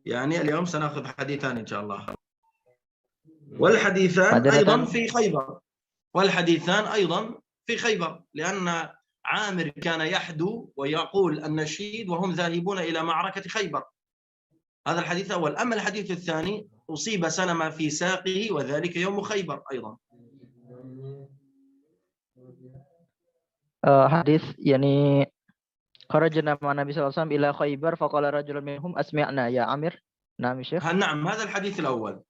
يعني اليوم سنأخذ حديثان إن شاء الله، والحديثان أيضا في خيبر، والحديثان أيضا في خيبر، لأن عامر كان يحدو ويقول النشيد وهم ذاهبون إلى معركة خيبر. هذا الحديث الأول. أما الحديث الثاني: أصيب سلمة في ساقه وذلك يوم خيبر أيضا. حديث يعني خرجنا مع النبي صلى الله عليه وسلم إلى خيبر فقال رجل منهم أسمعنا يا عامر. نعم يا شيخ. نعم، هذا الحديث الأول.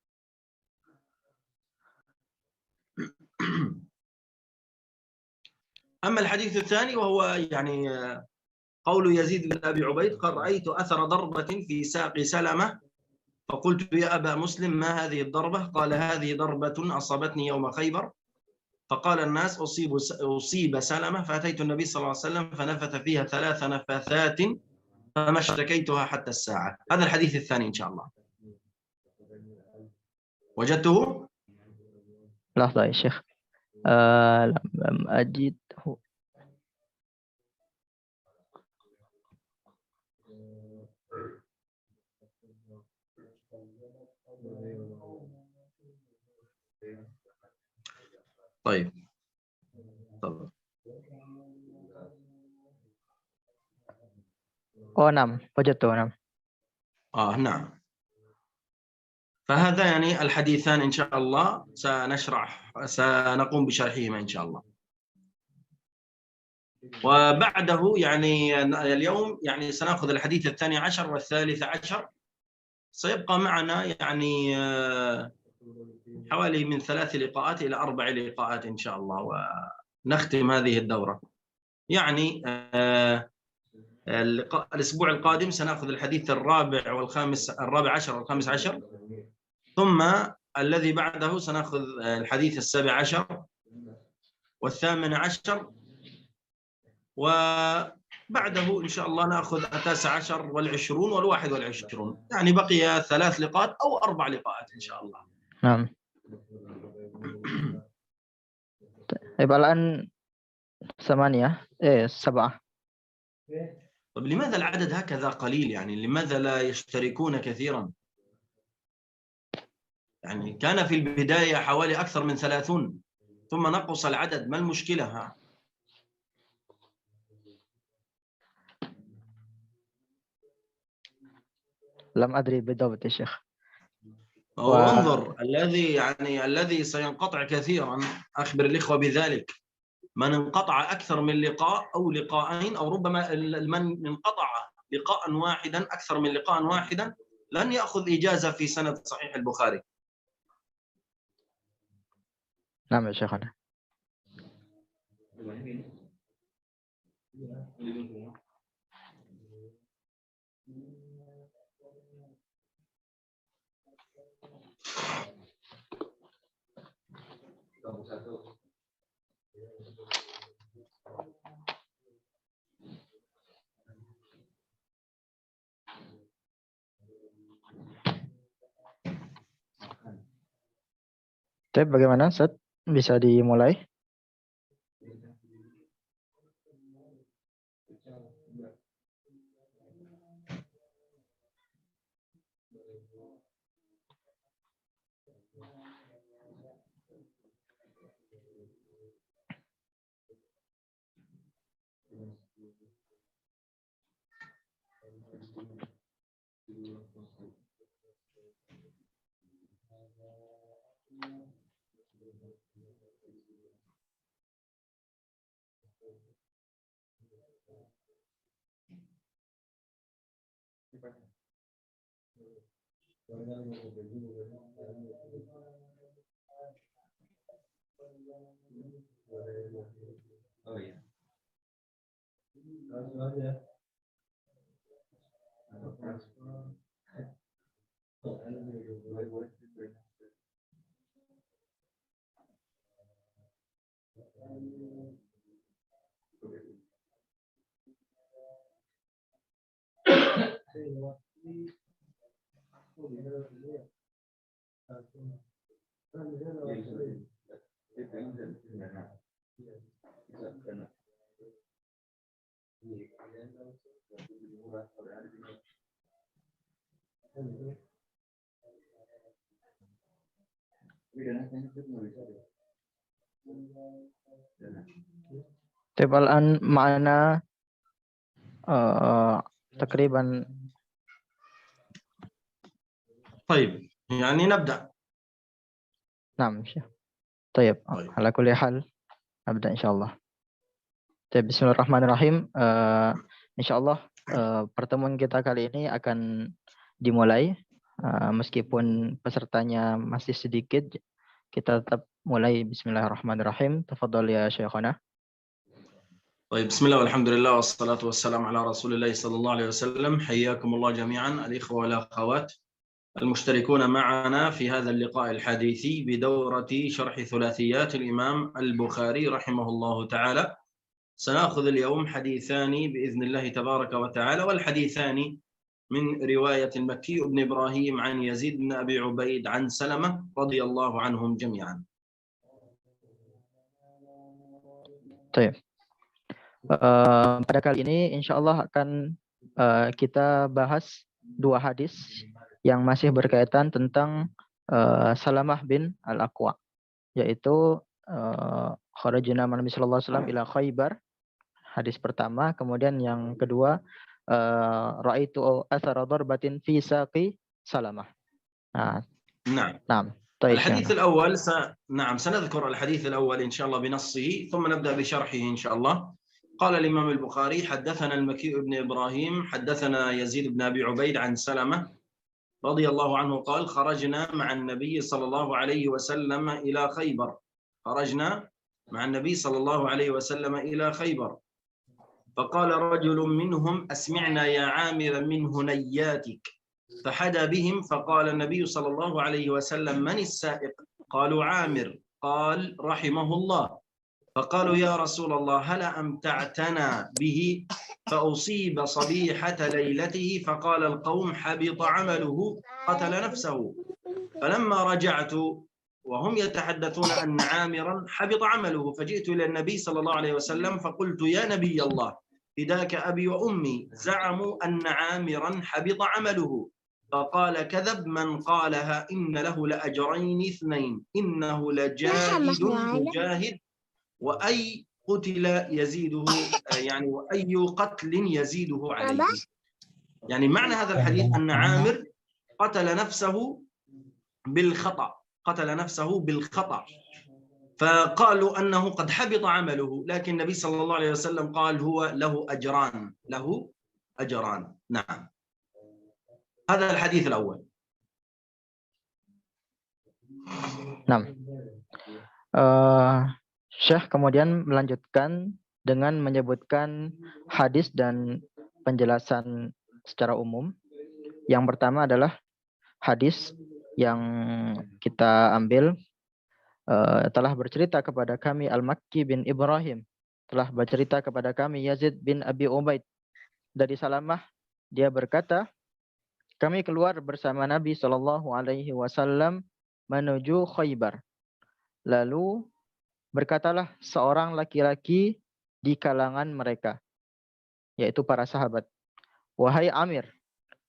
أما الحديث الثاني وهو يعني قول يزيد بن أبي عبيد: قد رأيت أثر ضربة في ساق سلمة فقلت يا أبا مسلم ما هذه الضربة؟ قال: هذه ضربة أصابتني يوم خيبر، فقال الناس أصيب سلمة، فأتيت النبي صلى الله عليه وسلم فنفث فيها 3 نفثات فما اشتكيتها حتى الساعة. هذا الحديث الثاني إن شاء الله. وجدته؟ لحظة يا شيخ، لم أجده. طيب. نعم وجدته. نعم. نعم. فهذا يعني الحديثان إن شاء الله سنقوم بشرحهما إن شاء الله. وبعده يعني اليوم يعني سنأخذ الحديث الثاني عشر والثالث عشر. سيبقى معنا يعني حوالي من 3 لقاءات إلى 4 لقاءات إن شاء الله، ونختم هذه الدورة. يعني الأسبوع القادم سنأخذ الحديث الرابع عشر والخامس عشر، ثم الذي بعده سنأخذ الحديث السابع عشر والثامن عشر، وبعده إن شاء الله نأخذ التاسع عشر والعشرون والواحد والعشرون. يعني بقي 3 لقاءات أو 4 لقاءات إن شاء الله. نعم. يبقى الآن 7. طب لماذا العدد هكذا قليل؟ يعني لماذا لا يشتركون كثيرا؟ يعني كان في البداية حوالي أكثر من 30، ثم نقص العدد. ما المشكلة؟ لم أدري بالضبط يا شيخ. انظر، الذي سينقطع كثيرا، أخبر الإخوة بذلك. من انقطع أكثر من لقاء أو لقاءين، أو ربما من انقطع لقاء واحدا أكثر من لقاء واحدا، لن يأخذ إجازة في سند صحيح البخاري. نعم يا شيخنا. Tapi bagaimana, Ustaz? Bisa dimulai? Tebal mana تقريبا. طيب يعني نبدأ. نعم طيب طيب. على كل حال نبدأ إن شاء الله. Bismillahirrahmanirrahim. Insyaallah pertemuan kita kali ini akan dimulai. Meskipun pesertanya masih sedikit, kita tetap mulai. Bismillahirrahmanirrahim. Tafadhal ya Syekhana. طيب بسم الله والحمد لله والصلاة والسلام على رسول الله صلى الله عليه وسلم. حياكم الله جميعا الإخوة والأخوات المشتركون معنا في هذا اللقاء الحديثي بدورة شرح ثلاثيات الإمام البخاري رحمه الله تعالى. سنأخذ اليوم حديثان بإذن الله تبارك وتعالى، والحديثان من رواية المكي بن إبراهيم عن يزيد بن أبي عبيد عن سلمة رضي الله عنهم جميعا. طيب. Pada kali ini insyaallah akan kita bahas dua hadis yang masih berkaitan tentang Salamah bin Al-Aqwa, yaitu kharajna Nabi sallallahu alaihi wasallam ila Khaybar, hadis pertama. Kemudian yang kedua, ra'aitu athara darbatin fi saqi Salamah. نعم. طيب. الحديث الأول سنذكر الحديث الأول إن شاء الله بنصه ثم نبدأ بشرحه إن شاء الله. قال الإمام البخاري: حدثنا المكي بن إبراهيم حدثنا يزيد بن أبي عبيد عن سلمة رضي الله عنه قال: خرجنا مع النبي صلى الله عليه وسلم إلى خيبر. خرجنا مع النبي صلى الله عليه وسلم إلى خيبر، فقال رجل منهم: أسمعنا يا عامر من هنياتك. فحدى بهم، فقال النبي صلى الله عليه وسلم: من السائق؟ قالوا: عامر. قال: رحمه الله. فقالوا: يا رسول الله هل أمتعتنا به فأصيب صبيحة ليلته؟ فقال القوم: حبط عمله، قتل نفسه. فلما رجعت وهم يتحدثون أن عامرا حبط عمله، فجئت إلى النبي صلى الله عليه وسلم فقلت: يا نبي الله فداك أبي وأمي، زعموا أن عامرا حبط عمله. فقال: كذب من قالها، إن له لأجرين اثنين، إنه لجاهد مجاهد، وأي قتل يزيده يعني وأي قتل يزيده عليه. يعني معنى هذا الحديث أن عامر قتل نفسه بالخطأ، فقالوا أنه قد حبط عمله، لكن النبي صلى الله عليه وسلم قال هو له أجران. نعم، هذا الحديث الأول. نعم. Syekh kemudian melanjutkan dengan menyebutkan hadis dan penjelasan secara umum. Yang pertama adalah hadis yang kita ambil, telah bercerita kepada kami Al-Makki bin Ibrahim, telah bercerita kepada kami Yazid bin Abi Ubaid dari Salamah. Dia berkata, kami keluar bersama Nabi Shallallahu Alaihi Wasallam menuju Khaybar. Lalu berkatalah seorang laki-laki di kalangan mereka, yaitu para sahabat, wahai Amir,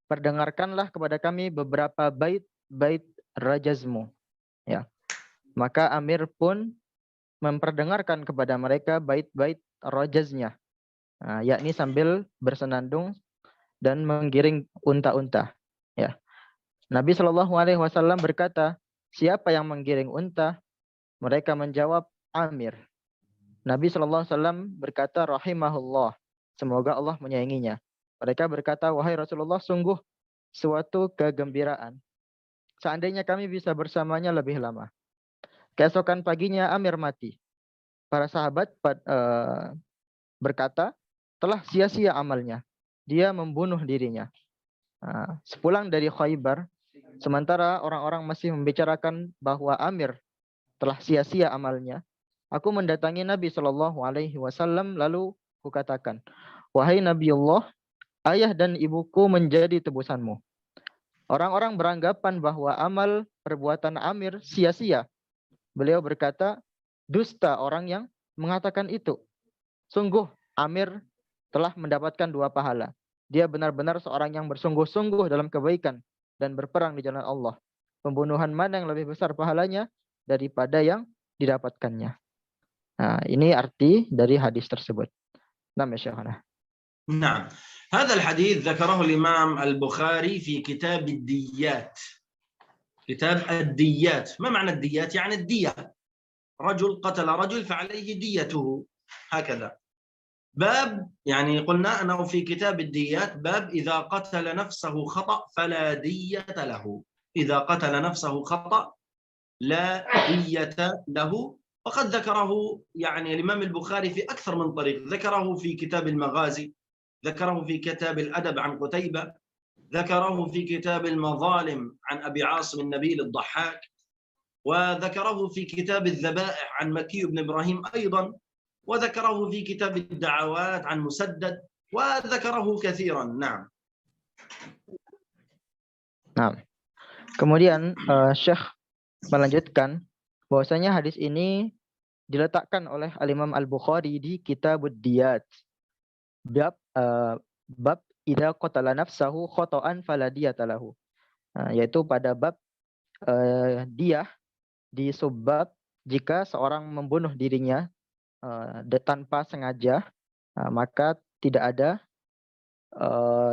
perdengarkanlah kepada kami beberapa bait rajazmu. Ya. Maka Amir pun memperdengarkan kepada mereka bait-bait rajaznya, yakni sambil bersenandung dan menggiring unta-unta. Ya. Nabi Shallallahu Alaihi Wasallam berkata, siapa yang menggiring unta? Mereka menjawab, Amir. Nabi SAW berkata, rahimahullah, semoga Allah menyayanginya. Mereka berkata, wahai Rasulullah, sungguh suatu kegembiraan. Seandainya kami bisa bersamanya lebih lama. Keesokan paginya Amir mati. Para sahabat berkata, telah sia-sia amalnya. Dia membunuh dirinya. Sepulang dari Khaybar, sementara orang-orang masih membicarakan bahwa Amir telah sia-sia amalnya, aku mendatangi Nabi Shallallahu Alaihi Wasallam lalu kukatakan, wahai Nabi Allah, ayah dan ibuku menjadi tebusanmu. Orang-orang beranggapan bahwa amal perbuatan Amir sia-sia. Beliau berkata, dusta orang yang mengatakan itu. Sungguh Amir telah mendapatkan 2 pahala. Dia benar-benar seorang yang bersungguh-sungguh dalam kebaikan dan berperang di jalan Allah. Pembunuhan mana yang lebih besar pahalanya daripada yang didapatkannya. Nah, ini arti dari hadis tersebut. Nah, ya Syekhana. نعم هذا الحديث ذكره الإمام البخاري في كتاب الديات. كتاب الديات. ما معنى الديات؟ يعني الدية. رجل قتل رجل فعليه ديته هكذا. باب يعني قلنا أنه في كتاب الديات باب إذا قتل نفسه خطأ فلا دية له. إذا قتل نفسه خطأ لا دية له. وقد ذكره يعني الإمام البخاري في أكثر من طريق. ذكره في كتاب المغازي، ذكره في كتاب الأدب عن قتيبة، ذكره في كتاب المظالم عن أبي عاصم النبيل الضحاك، وذكره في كتاب الذبائح عن مكي بن إبراهيم أيضا، وذكره في كتاب الدعوات عن مسدد، وذكره كثيرا. نعم. Nah, kemudian Syekh melanjutkan bahwasanya hadis ini diletakkan oleh Al-Imam Al-Bukhari di Kitabud Diyat. Bab idza qatala nafsahu khata'an fala diyata lahu. Yaitu pada bab diyah di subbab jika seorang membunuh dirinya tanpa sengaja, maka tidak ada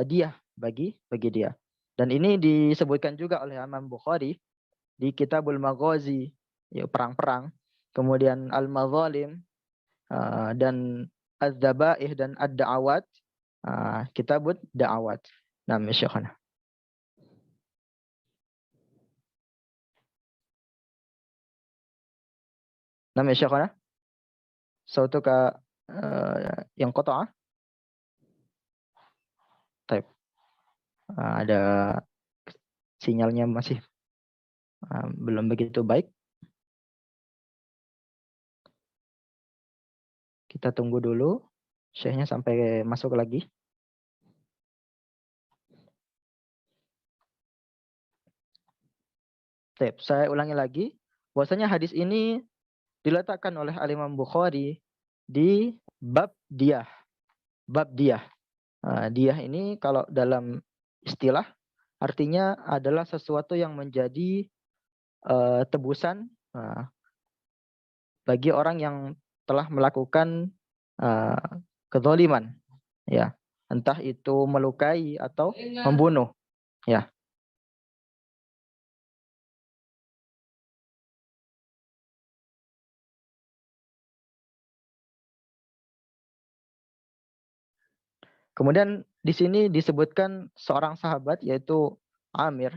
diyah bagi dia. Dan ini disebutkan juga oleh Imam Bukhari di Kitabul Maghazi, ya, perang-perang, kemudian Al-Mazalim, dan Az-Zabaih dan Ad-Da'awat, Kitabud Da'awat. Nah, Syekhana. Nah, Syekhana. Sautuka yang qata'a. Baik. Ada sinyalnya masih belum begitu baik. Kita tunggu dulu Syekhnya sampai masuk lagi. Baik, saya ulangi lagi. Bahwasanya hadis ini diletakkan oleh Al-Imam Bukhari di bab diyah. Bab diyah. Diyah ini kalau dalam istilah artinya adalah sesuatu yang menjadi tebusan bagi orang yang telah melakukan kezaliman, ya, entah itu melukai atau membunuh, ya. Kemudian di sini disebutkan seorang sahabat yaitu Amir.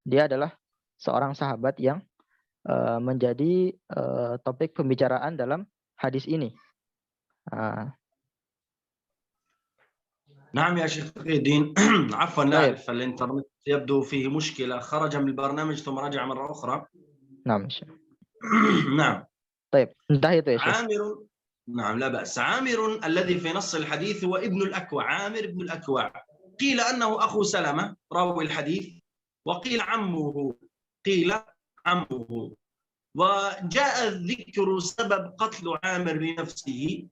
Dia adalah seorang sahabat yang menjadi topik pembicaraan dalam hadis ini. نعم يا شيخ تقي الدين. عفوا لا أعرف الإنترنت يبدو فيه مشكلة. خرج من البرنامج ثم رجع مرة أخرى. نعم. نعم. طيب انتهيت يا شيخ. عامر. نعم لا بأس. عامر الذي في نص الحديث هو ابن الأكوع. عامر بن الأكوع قيل أنه أخو سلمة راوي الحديث، وقيل عمه. قيل عمه. وجاء ذكر سبب قتل عامر لنفسه.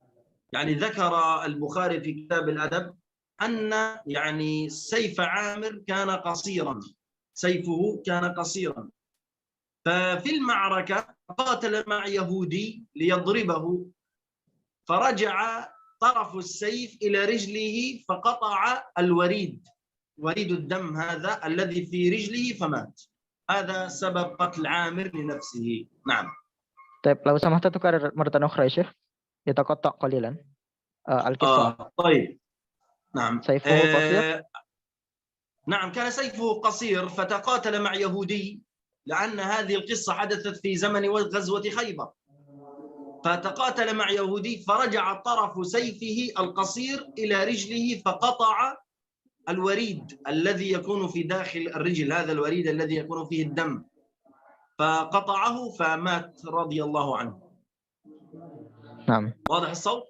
يعني ذكر البخاري في كتاب الأدب أن يعني سيف عامر كان قصيرا. سيفه كان قصيرا. ففي المعركة قاتل مع يهودي ليضربه، فرجع طرف السيف إلى رجله فقطع الوريد، وريد الدم هذا الذي في رجله، فمات. هذا سبب قتل عامر لنفسه. نعم. طيب لو سمحت تكرر مرة أخرى يا شيخ، يتقطع قليلا القصة. طيب. نعم. سيفه قصير. نعم كان سيفه قصير، فتقاتل مع يهودي، لأن هذه القصة حدثت في زمن غزوة خيبر. فتقاتل مع يهودي فرجع طرف سيفه القصير إلى رجله فقطع الوريد الذي يكون في داخل الرجل، هذا الوريد الذي يكون فيه الدم، فقطعه فمات رضي الله عنه. نعم. واضح الصوت؟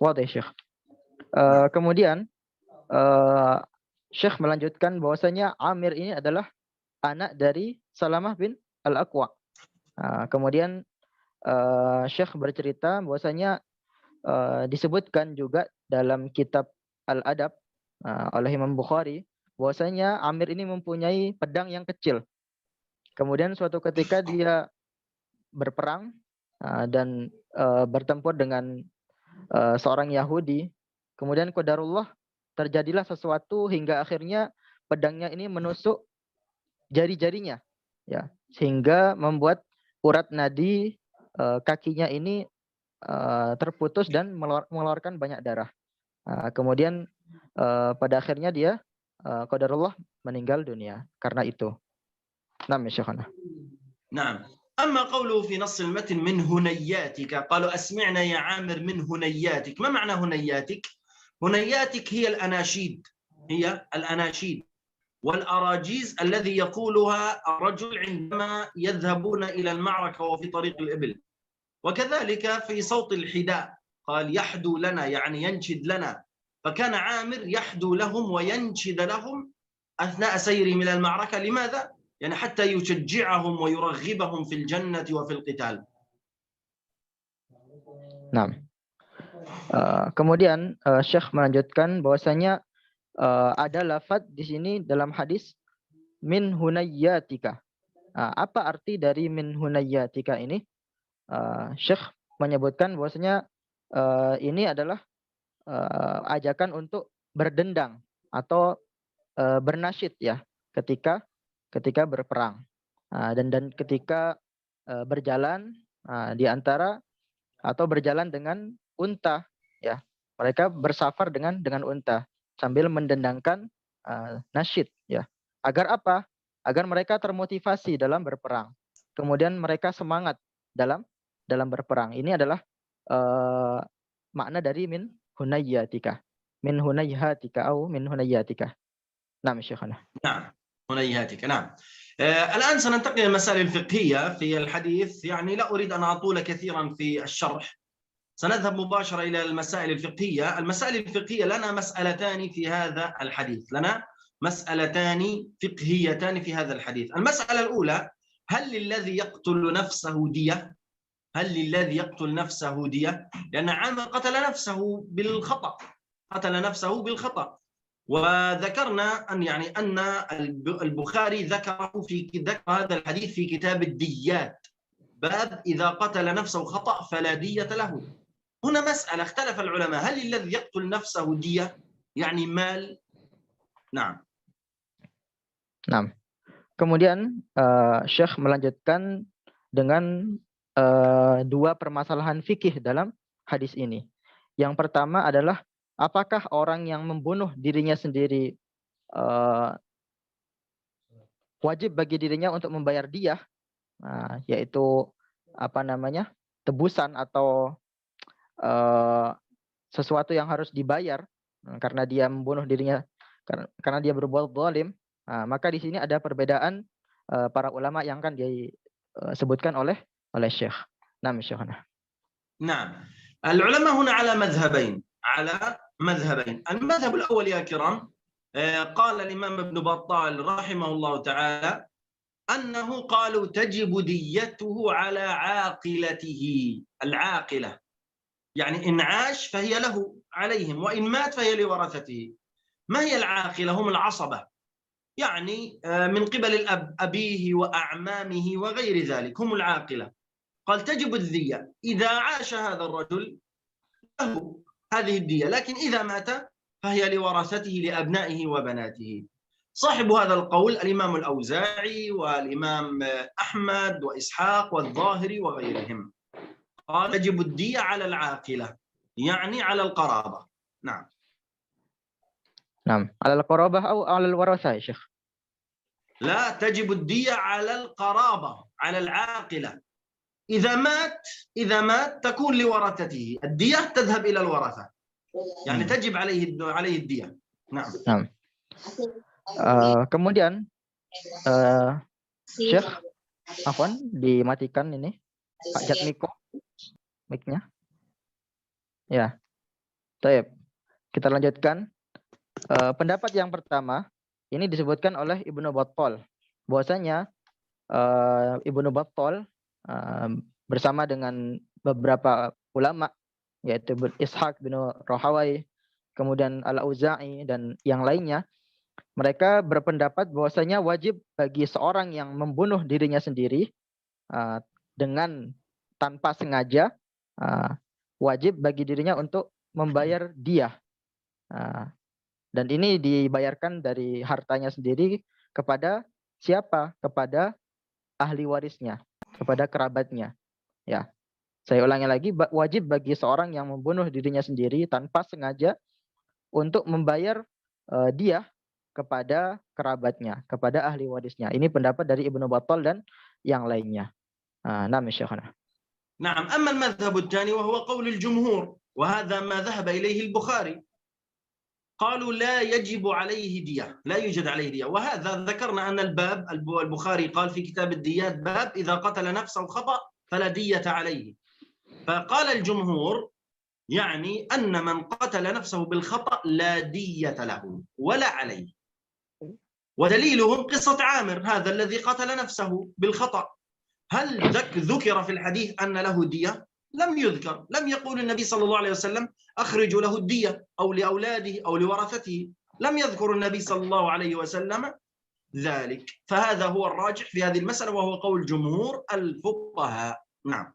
واضح Syekh. Kemudian Syekh melanjutkan bahwasanya Amir ini adalah anak dari Salamah bin Al-Aqwa. Kemudian Syekh bercerita bahwasanya disebutkan juga dalam kitab Al-Adab oleh Imam Bukhari bahwasanya Amir ini mempunyai pedang yang kecil. Kemudian suatu ketika dia berperang dan bertempur dengan seorang Yahudi. Kemudian qadarullah terjadilah sesuatu hingga akhirnya pedangnya ini menusuk jari-jarinya, ya, sehingga membuat urat nadi kakinya ini terputus dan mengeluarkan banyak darah. Kemudian pada akhirnya dia qadarullah meninggal dunia karena itu. Naam ya Syekhana. نعم. أما قوله في نص المتن من هنياتك، قالوا أسمعنا يا عامر من هنياتك. ما معنى هنياتك؟ هنياتك هي الأناشيد، هي الأناشيد والأراجيز الذي يقولها الرجل عندما يذهبون إلى المعركة وفي طريق الإبل. وكذلك في صوت الحداء قال يحدو لنا، يعني ينشد لنا، فكان عامر يحدو لهم وينشد لهم أثناء سيره من المعركة. لماذا؟ يعني حتى يشجعهم ويرغبهم في الجنة وفي القتال. Nah, kemudian Syekh melanjutkan bahwasanya ada lafaz di sini dalam hadis min hunayyatika. Apa arti dari min hunayyatika ini? Syekh menyebutkan bahwasanya ini adalah ajakan untuk berdendang atau bernasyid ya ketika berperang dan ketika berjalan di antara atau berjalan dengan unta ya, mereka bersafar dengan unta sambil mendendangkan nasyid ya, agar apa? Agar mereka termotivasi dalam berperang, kemudian mereka semangat dalam berperang. Ini adalah makna dari min hunayyatika, min hunayyatika atau min hunayyatika. Nah, Syekhana. نعم هنيهاتك. نعم. الآن سننتقل إلى المسائل الفقهية في الحديث. يعني لا أريد أن أطول كثيرا في الشرح، سنذهب مباشرة إلى المسائل الفقهية. المسائل الفقهية لنا مسألتان في هذا الحديث، لنا مسألتان فقهيتان في هذا الحديث. المسألة الأولى: هل للذي يقتل نفسه دية؟ هل للذي يقتل نفسه دية؟ لأن عامر قتل نفسه بالخطأ، قتل نفسه بالخطأ. وذكرنا أن البخاري ذكر هذا الحديث في كتاب الديات، باب إذا قتل نفسه خطأ فلا دية له. هنا مسألة اختلف العلماء: هل الذي يقتل نفسه دية يعني مال؟ نعم. Nah, kemudian Syekh melanjutkan dengan dua permasalahan fikih dalam hadis ini. Yang pertama adalah apakah orang yang membunuh dirinya sendiri wajib bagi dirinya untuk membayar diyah, yaitu tebusan atau sesuatu yang harus dibayar karena dia membunuh dirinya karena dia berbuat zalim. Maka di sini ada perbedaan para ulama yang akan disebutkan oleh Syekh. Nah, Syekhana. نعم. العلماء هنا على مذهبين. المذهب الأول يا كرام، قال الإمام ابن بطال رحمه الله تعالى أنه قالوا تجب ديته على عاقلته. العاقلة يعني إن عاش فهي له عليهم، وإن مات فهي لورثته. ما هي العاقلة؟ هم العصبة، يعني من قبل الأب، أبيه وأعمامه وغير ذلك، هم العاقلة. قال تجب الدية إذا عاش هذا الرجل له هذه الدية، لكن إذا مات فهي لورثته لأبنائه وبناته. صاحب هذا القول الإمام الأوزاعي والإمام أحمد وإسحاق والظاهري وغيرهم. قال تجب الدية على العاقلة، يعني على القرابة. نعم. نعم، على القرابة أو على الورثة يا شيخ؟ لا، تجب الدية على القرابة، على العاقلة. إذا مات تكون لورثته، الدية تذهب إلى الورثة، يعني تجب عليه الدية. نعم. نعم. Kemudian Syekh, afwan, dimatikan ini Pak Jatmiko mic-nya. Ya. Baik. Kita lanjutkan. Pendapat yang pertama ini disebutkan oleh Ibnu Battal bahwasanya Ibnu Battal bersama dengan beberapa ulama yaitu Ishaq bin Rahawai, kemudian Al-Auza'i dan yang lainnya, mereka berpendapat bahwasanya wajib bagi seorang yang membunuh dirinya sendiri dengan tanpa sengaja, wajib bagi dirinya untuk membayar diyah. Dan ini dibayarkan dari hartanya sendiri kepada siapa? Kepada ahli warisnya, kepada kerabatnya. Ya, saya ulangi lagi, wajib bagi seorang yang membunuh dirinya sendiri tanpa sengaja untuk membayar diyah kepada kerabatnya, kepada ahli warisnya. Ini pendapat dari Ibnu Battal dan yang lainnya. Naam Syekhana. نعم. أما المذهب الثاني وهو قول الجمهور وهذا ما ذهب إليه البخاري، قالوا لا يجب عليه دية، لا يوجد عليه دية. وهذا ذكرنا أن الباب البخاري قال في كتاب الديات باب إذا قتل نفسه خطأ فلا دية عليه. فقال الجمهور يعني أن من قتل نفسه بالخطأ لا دية له ولا عليه. ودليلهم قصة عامر هذا الذي قتل نفسه بالخطأ. هل ذكر في الحديث أن له دية؟ لم يذكر، لم يقول النبي صلى الله عليه وسلم أخرجوا له الدية أو لأولاده أو لورثته، لم يذكر النبي صلى الله عليه وسلم ذلك. فهذا هو الراجح في هذه المسألة وهو قول جمهور الفقهاء. نعم.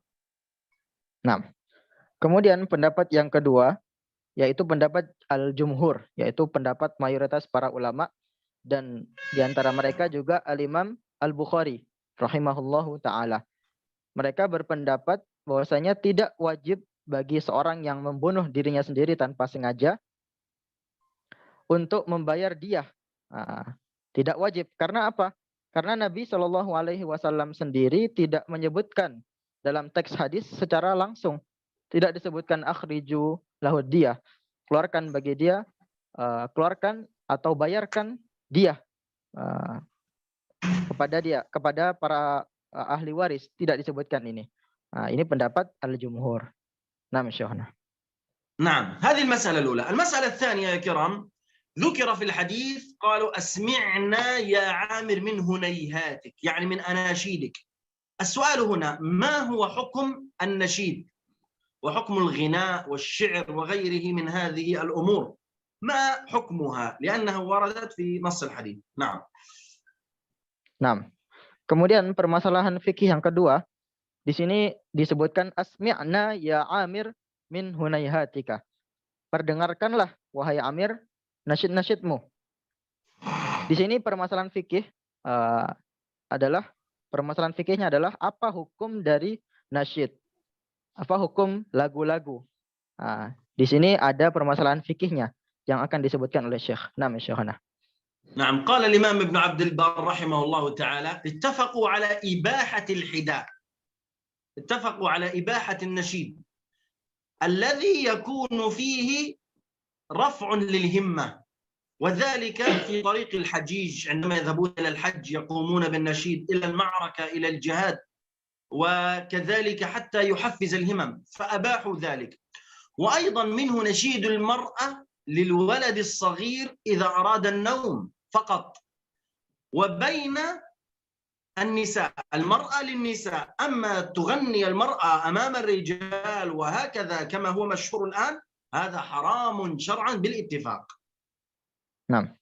Nah, kemudian pendapat yang kedua yaitu pendapat al-jumhur, yaitu pendapat mayoritas para ulama, dan diantara mereka juga al-Imam Al-Bukhari rahimahullahu ta'ala. Mereka berpendapat bahwasanya tidak wajib bagi seorang yang membunuh dirinya sendiri tanpa sengaja untuk membayar diyah. Tidak wajib. Karena apa? Karena Nabi Shallallahu Alaihi Wasallam sendiri tidak menyebutkan dalam teks hadis secara langsung. Tidak disebutkan akhriju lahu diyah. Keluarkan bagi dia, keluarkan atau bayarkan diyah kepada dia, kepada para ahli waris. Tidak disebutkan ini. Ini pendapat al-jumhur. Naam Syekhana. نعم. هذه المسألة الأولى. المسألة الثانية يا كرام، ذكر في الحديث قالوا أسمعنا يا عامر من هنيهاتك، يعني من أناشيدك. السؤال هنا ما هو حكم النشيد وحكم الغناء والشعر وغيره من هذه الأمور؟ ما حكمها؟ لأنها وردت في نص الحديث. نعم. Nah, kemudian permasalahan fikih yang kedua, di sini disebutkan asmi'na ya Amir min hunayhatika. Perdengarkanlah wahai Amir nasyid-nasyidmu. Di sini permasalahan fikih permasalahan fikihnya adalah apa hukum dari nasyid? Apa hukum lagu-lagu? Di sini ada permasalahan fikihnya yang akan disebutkan oleh Syekh. Naam Syekhana. نعم. قال الإمام ابن عبد البر رحمه الله تعالى اتفقوا على إباحة الحداء، اتفقوا على إباحة النشيد الذي يكون فيه رفع للهمة، وذلك في طريق الحجيج عندما يذهبون إلى الحج يقومون بالنشيد إلى المعركة إلى الجهاد، وكذلك حتى يحفز الهمم فأباحوا ذلك. وأيضا منه نشيد المرأة للولد الصغير إذا أراد النوم فقط، وبين النساء المرأة للنساء. أما تغني المرأة أمام الرجال وهكذا كما هو مشهور الآن هذا حرام شرعا بالاتفاق. Nah,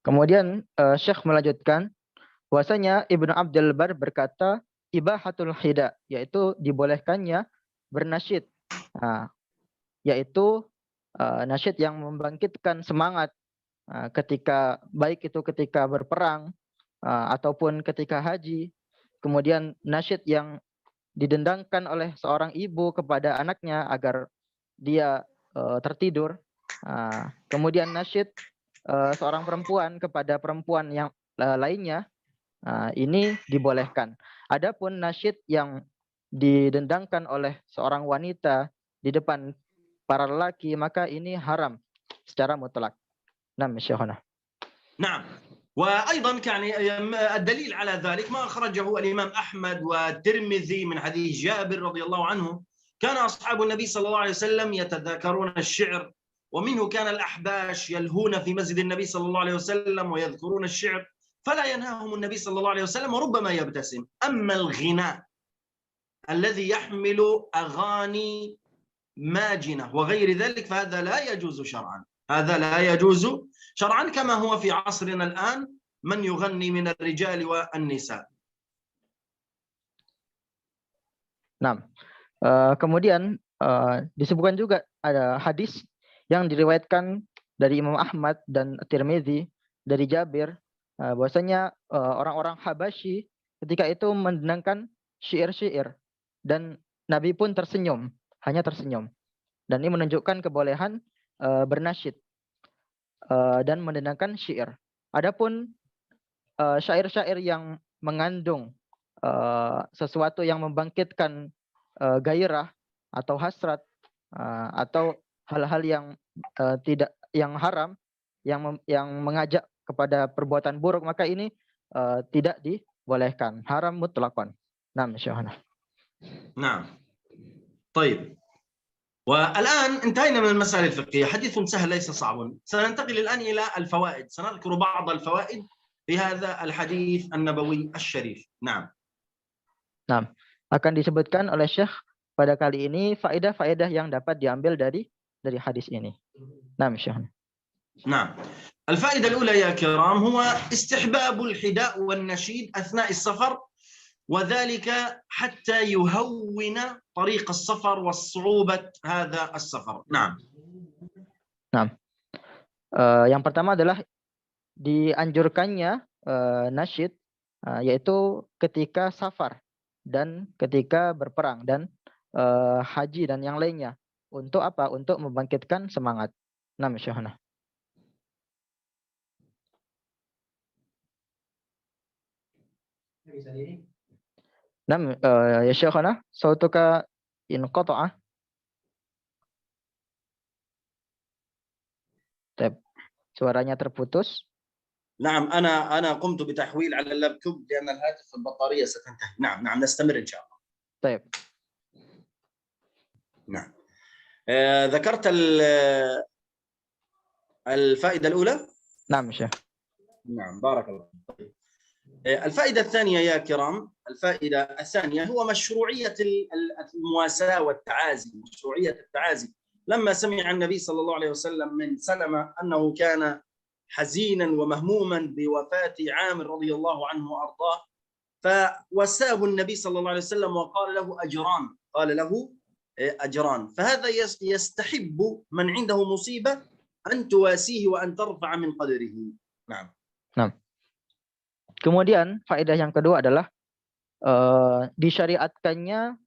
kemudian Syekh melanjutkan bahwasanya Ibnu Abdul Bar berkata ibahatul hida, yaitu dibolehkannya bernasyid, yaitu nasyid yang membangkitkan semangat ketika baik itu ketika berperang ataupun ketika haji. Kemudian nasyid yang didendangkan oleh seorang ibu kepada anaknya agar dia tertidur. Kemudian nasyid seorang perempuan kepada perempuan yang lainnya, ini dibolehkan. Adapun nasyid yang didendangkan oleh seorang wanita di depan para lelaki, maka ini haram secara mutlak. نعم شيخنا. نعم. وأيضا كان الدليل على ذلك ما أخرجه الإمام أحمد والترمذي من حديث جابر رضي الله عنه، كان أصحاب النبي صلى الله عليه وسلم يتذاكرون الشعر، ومنه كان الأحباش يلهون في مسجد النبي صلى الله عليه وسلم ويذكرون الشعر فلا ينهاهم النبي صلى الله عليه وسلم وربما يبتسم. أما الغناء الذي يحمل أغاني ماجنة وغير ذلك فهذا لا يجوز شرعا. هذا لا يجوز شرعا كما هو في عصرنا الآن من يغني من الرجال والنساء. Nah, kemudian disebutkan juga ada hadis yang diriwayatkan dari Imam Ahmad dan Tirmidzi dari Jabir bahwasanya orang-orang Habasyi ketika itu mendenangkan syair-syair dan Nabi pun tersenyum, hanya tersenyum. Dan ini menunjukkan kebolehan bernasyid dan mendenangkan syair. Adapun syair-syair yang mengandung sesuatu yang membangkitkan gairah atau hasrat atau hal-hal yang tidak yang haram yang mengajak kepada perbuatan buruk, maka ini tidak dibolehkan, haram mutlaqan. Naam, Syekhana. نعم. طيب. والآن انتهينا من المسائل الفقهية، حديث سهل ليس صعب. سننتقل الآن إلى الفوائد، سنذكر بعض الفوائد في هذا الحديث النبوي الشريف. نعم. Nah, akan disebutkan oleh Syekh pada kali ini faedah-faedah yang dapat diambil dari hadis ini. Nah, Syekh. نعم. الفائدة الأولى يا كرام هو استحباب الحداء والنشيد أثناء السفر، وذلك حتى يهون طريق السفر وصعوبة هذا السفر. نعم. Nah, yang pertama adalah dianjurkannya nasyid yaitu ketika safar dan ketika berperang dan haji dan yang lainnya. Untuk apa? Untuk membangkitkan semangat. Nah, Syekhana. Nam ya Syekhana, sautuka inqata'a. Suaranya terputus. نعم أنا قمت بتحويل على اللابتوب لأن الهاتف البطارية ستنتهي. نعم نستمر إن شاء الله. طيب. نعم. ذكرت الفائدة الأولى؟ نعم شيخ. نعم بارك الله. طيب. الفائدة الثانية يا كرام، الفائدة الثانية هو مشروعية المواساة والتعازي، مشروعية التعازي. لما سمع النبي صلى الله عليه وسلم من سلمة أنه كان حزينا ومهموما بوفاة عامر رضي الله عنه وأرضاه، فوساه النبي صلى الله عليه وسلم وقال له أجران، قال له أجران. فهذا يستحب من عنده مصيبة أن تواسيه وأن ترفع من قدره. نعم. نعم. Kemudian faedah yang kedua adalah disyariatkannya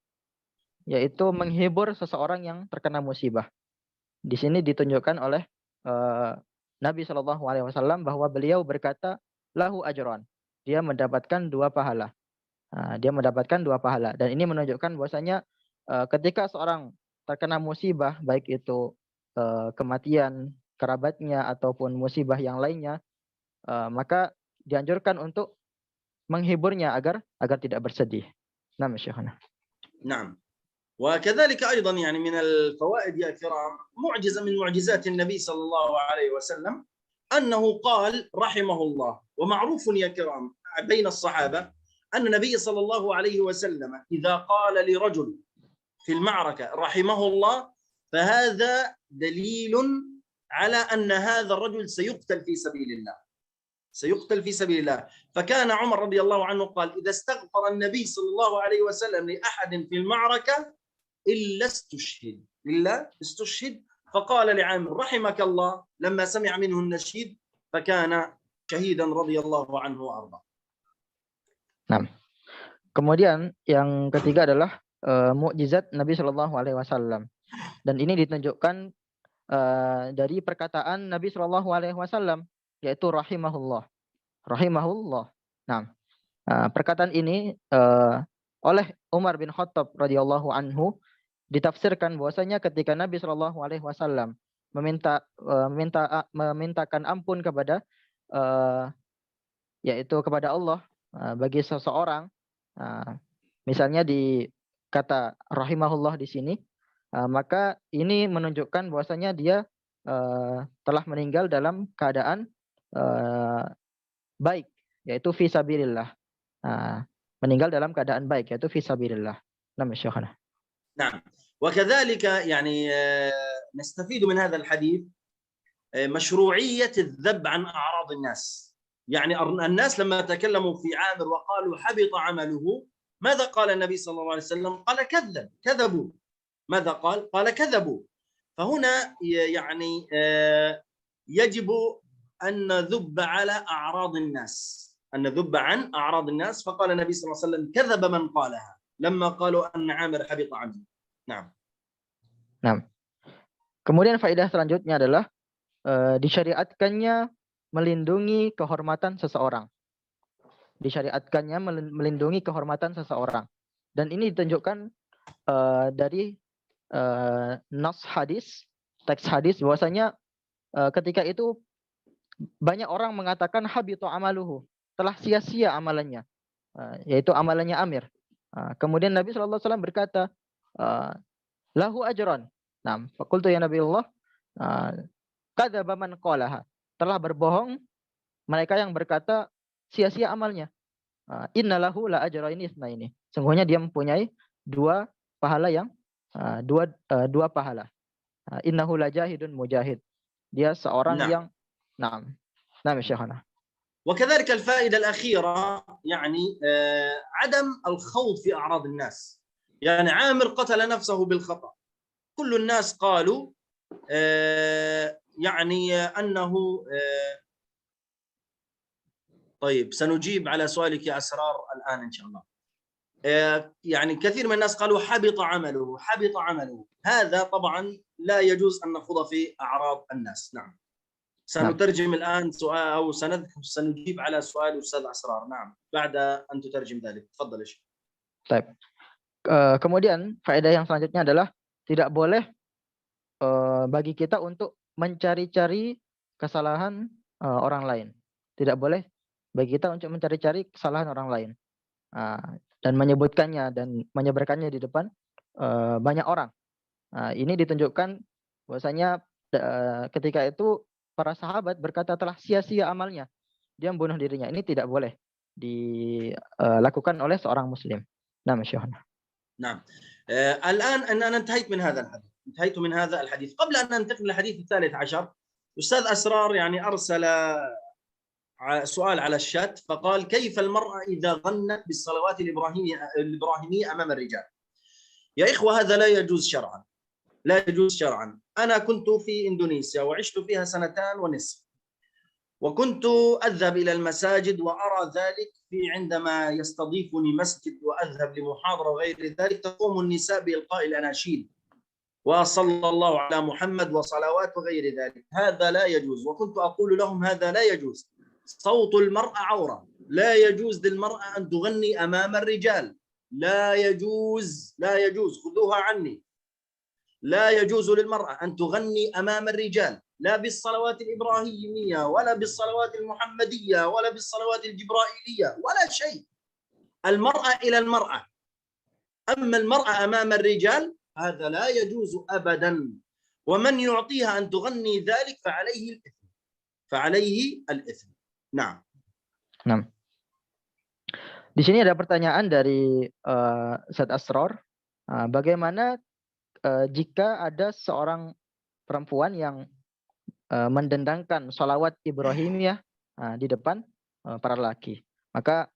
yaitu menghibur seseorang yang terkena musibah. Di sini ditunjukkan oleh Nabi Shallallahu Alaihi Wasallam bahwa beliau berkata lahu ajron, dia mendapatkan 2 pahala. Dia mendapatkan 2 pahala dan ini menunjukkan bahwasanya ketika seorang terkena musibah baik itu kematian kerabatnya ataupun musibah yang lainnya, maka dianjurkan untuk menghiburnya agar tidak bersedih. Nah, Syekhana. نعم. وكذلك أيضا يعني من الفوائد يا كرام معجزة من معجزات النبي صلى الله عليه وسلم أنه قال رحمه الله. ومعروف يا كرام بين الصحابة أن النبي صلى الله عليه وسلم إذا قال لرجل في المعركة رحمه الله فهذا دليل على أن هذا الرجل سيقتل في سبيل الله، سيقتل في سبيل الله. فكان عمر رضي الله عنه قال إذا استغفر النبي صلى الله عليه وسلم لأحد في المعركة إلا استشهد فقال لعامر رحمك الله لما سمع منه النشيد فكان شهيدا رضي الله عنه وأرضاه. Nah, kemudian yang ketiga adalah mukjizat Nabi Shallallahu Alaihi Wasallam dan ini ditunjukkan dari perkataan Nabi Shallallahu Alaihi Wasallam yaitu rahimahullah. Nah, perkataan ini oleh Umar bin Khattab radhiyallahu anhu ditafsirkan bahwasanya ketika Nabi Shallallahu Alaihi Wasallam memintakan ampun kepada yaitu kepada Allah bagi seseorang, misalnya di kata rahimahullah di sini, maka ini menunjukkan bahwasanya dia telah meninggal dalam keadaan baik, yaitu fi sabilillah. Meninggal dalam keadaan baik, yaitu fi sabilillah. Nah, Syekhana. نعم. وكذلك يعني نستفيد من هذا الحديث مشروعية الذب عن أعراض الناس. يعني الناس لما تكلموا في عامر وقالوا حبط عمله، ماذا قال النبي صلى الله عليه وسلم؟ قال كذبوا. ماذا قال؟ قال كذبوا. فهنا يعني يجب أن نذب على أعراض الناس، أن نذب عن أعراض الناس. فقال النبي صلى الله عليه وسلم كذب من قالها لما قالوا أن عامر حبط عمله. نعم. Nah, kemudian faedah selanjutnya adalah disyariatkannya melindungi kehormatan seseorang. Disyariatkannya melindungi kehormatan seseorang. Dan ini ditunjukkan dari nas hadis, teks hadis bahwasanya ketika itu banyak orang mengatakan habitu amaluhu, telah sia-sia amalannya, yaitu amalannya Amir. Kemudian Nabi SAW berkata, lahu ajran. Nah, faqultu ya Nabi Allah, kadzaba man qalaha, telah berbohong mereka yang berkata sia-sia amalnya. Innalahu la ajraini itsnaini, sungguhnya dia mempunyai dua pahala yang dua pahala. Innahu la jahidun mujahid, dia seorang yang نعم يا شيخنا. وكذلك الفائدة الأخيرة يعني عدم الخوض في أعراض الناس. يعني عامر قتل نفسه بالخطأ، كل الناس قالوا يعني أنه طيب سنجيب على سؤالك يا أسرار الآن إن شاء الله. يعني كثير من الناس قالوا حبط عمله. هذا طبعا لا يجوز أن نخوض في أعراض الناس. نعم. سنترجم الآن سؤال أو سنجيب على سؤال أستاذ أسرار. نعم بعد أن تترجم ذلك. تفضل يا شيخ. طيب. Kemudian faedah yang selanjutnya adalah tidak boleh bagi kita untuk mencari-cari kesalahan orang lain. Tidak boleh bagi kita untuk mencari-cari kesalahan orang lain dan menyebutkannya dan menyebarkannya di depan banyak orang. Ini ditunjukkan bahwasanya ketika itu para sahabat berkata telah sia-sia amalnya, dia membunuh dirinya. Ini tidak boleh dilakukan oleh seorang muslim. Nah, Syaikhna. نعم. الآن أنا انتهيت من هذا الحديث. قبل أن ننتقل للحديث الثالث عشر، أستاذ أسرار يعني أرسل سؤال على الشات فقال كيف المرأة إذا غنت بالصلوات الإبراهيمية أمام الرجال؟ يا إخوة هذا لا يجوز شرعا، لا يجوز شرعا. أنا كنت في إندونيسيا وعشت فيها 2.5 سنين، وكنت أذهب إلى المساجد وأرى ذلك عندما يستضيفني مسجد وأذهب لمحاضرة وغير ذلك، تقوم النساء بإلقاء الأناشيد وصلى الله على محمد وصلوات وغير ذلك. هذا لا يجوز. وكنت أقول لهم هذا لا يجوز، صوت المرأة عورة، لا يجوز للمرأة أن تغني أمام الرجال، لا يجوز، لا يجوز، خذوها عني، لا يجوز للمرأة أن تغني أمام الرجال، لا بالصلوات الإبراهيمية ولا بالصلوات المحمدية ولا بالصلوات الجبرائيلية ولا شيء. المرأة إلى المرأة، أما المرأة أمام الرجال هذا لا يجوز أبدا. ومن يعطيها أن تغني ذلك فعليه الإثم. نعم. Nah, di sini ada pertanyaan dari Ustaz Asrar. Bagaimana jika ada seorang perempuan yang mendendangkan sholawat Ibrahimiyah di depan para lelaki? Maka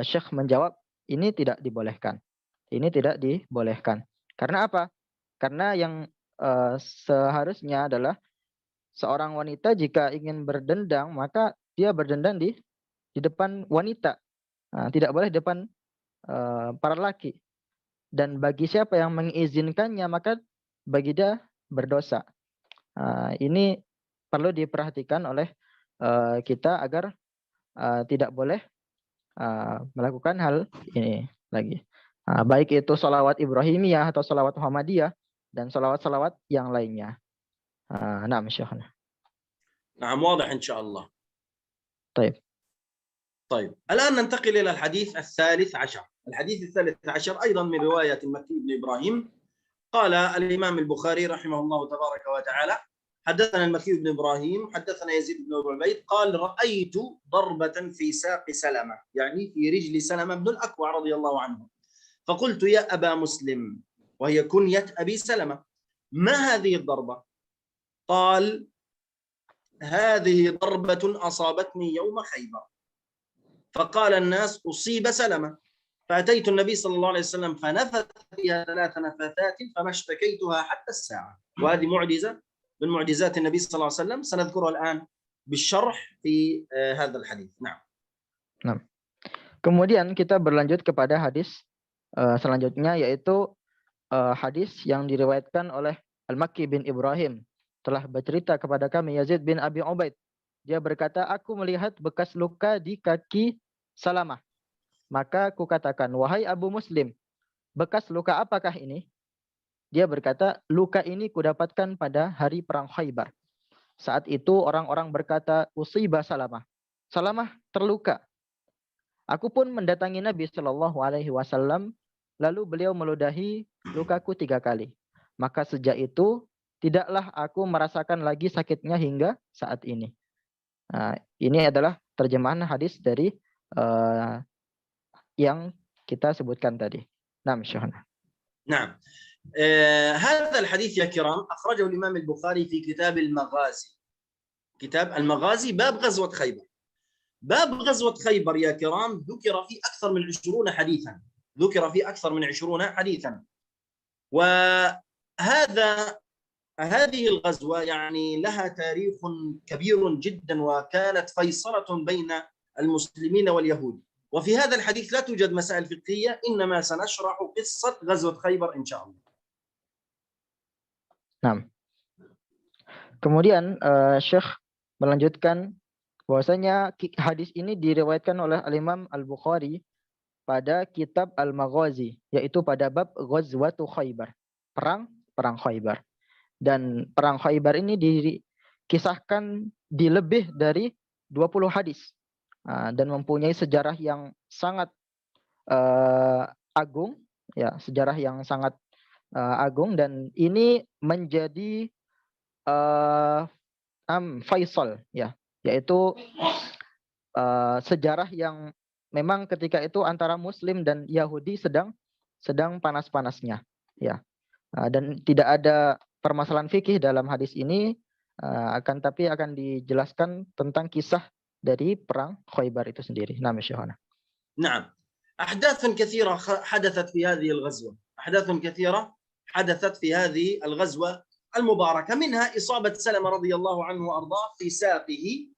Syekh menjawab, ini tidak dibolehkan. Ini tidak dibolehkan. Karena apa? Karena yang seharusnya adalah seorang wanita jika ingin berdendang, maka dia berdendang di depan wanita. Tidak boleh di depan para lelaki. Dan bagi siapa yang mengizinkannya, maka bagi dia berdosa. Ini perlu diperhatikan oleh kita agar tidak boleh melakukan hal ini lagi. Baik itu sholawat Ibrahimiyah atau sholawat Muhammadiyah dan sholawat-sholawat yang lainnya. نعم شيخنا. نعم واضح إن شاء الله. طيب الآن ننتقل إلى الحديث الثالث عشر. الحديث الثالث عشر أيضا من رواية مكي بن إبراهيم. قال الإمام البخاري رحمه الله تبارك وتعالى حدثنا المكي بن إبراهيم حدثنا يزيد بن عبيد قال رأيت ضربة في ساق سلمة، يعني في رجل سلمة بن الأكوع رضي الله عنه، فقلت يا أبا مسلم وهي كنية أبي سلمة. ما هذه الضربة؟ قال هذه ضربة أصابتني يوم خيبر، فقال الناس أصيب سلمة، فأتيت النبي صلى الله عليه وسلم فنفث فيها 3 نفثات فما اشتكيتها حتى الساعة. وهذه معجزة من معجزات النبي صلى الله عليه وسلم سنذكرها الآن بالشرح في هذا الحديث. نعم. Nah, kemudian kita berlanjut kepada hadis selanjutnya, yaitu hadis yang diriwayatkan oleh Al-Makki bin Ibrahim. Telah bercerita kepada kami Yazid bin Abi Ubaid. Dia berkata, aku melihat bekas luka di kaki Salamah. Maka aku katakan, wahai Abu Muslim, bekas luka apakah ini? Dia berkata, luka ini kudapatkan pada hari perang Khaybar. Saat itu orang-orang berkata, usiba Salamah. Salamah terluka. Aku pun mendatangi Nabi Shallallahu Alaihi Wasallam, lalu beliau meludahi lukaku 3 kali. Maka sejak itu tidaklah aku merasakan lagi sakitnya hingga saat ini. Nah, ini adalah terjemahan hadis dari yang kita sebutkan tadi. Naam, Syahana. نعم. هذا الحديث يا كرام أخرجه الإمام البخاري في كتاب المغازي. كتاب المغازي باب غزوة خيبر. باب غزوة خيبر يا كرام ذكر فيه أكثر من 20 حديثا. ذكر فيه أكثر من 20 حديثا. هذه الغزوة يعني لها تاريخ كبير جدا، وكانت فيصلة بين المسلمين واليهود. وفي هذا الحديث لا توجد مسائل فقهية، إنما سنشرح قصة غزوة خيبر إن شاء الله. Nah, kemudian Syekh melanjutkan bahwasanya hadis ini diriwayatkan oleh Al-Imam Al-Bukhari pada kitab Al-Maghazi, yaitu pada bab Ghazwatu Khaybar, perang Khaybar. Dan perang Khaybar ini dikisahkan di lebih dari 20 hadis dan mempunyai sejarah yang sangat agung, ya, sejarah yang sangat agung, dan ini menjadi faisal, ya, yaitu sejarah yang memang ketika itu antara Muslim dan Yahudi sedang panas-panasnya, ya. Dan tidak ada permasalahan fikih dalam hadis ini, tapi akan dijelaskan tentang kisah dari perang Khaybar itu sendiri. Nah, Syahana. نعم. أحداث كثيرة حدثت في هذه الغزوة. أحداث كثيرة حدثت في هذه الغزوة المباركة، منها إصابة سلمة رضي الله عنه وأرضاه في ساقه،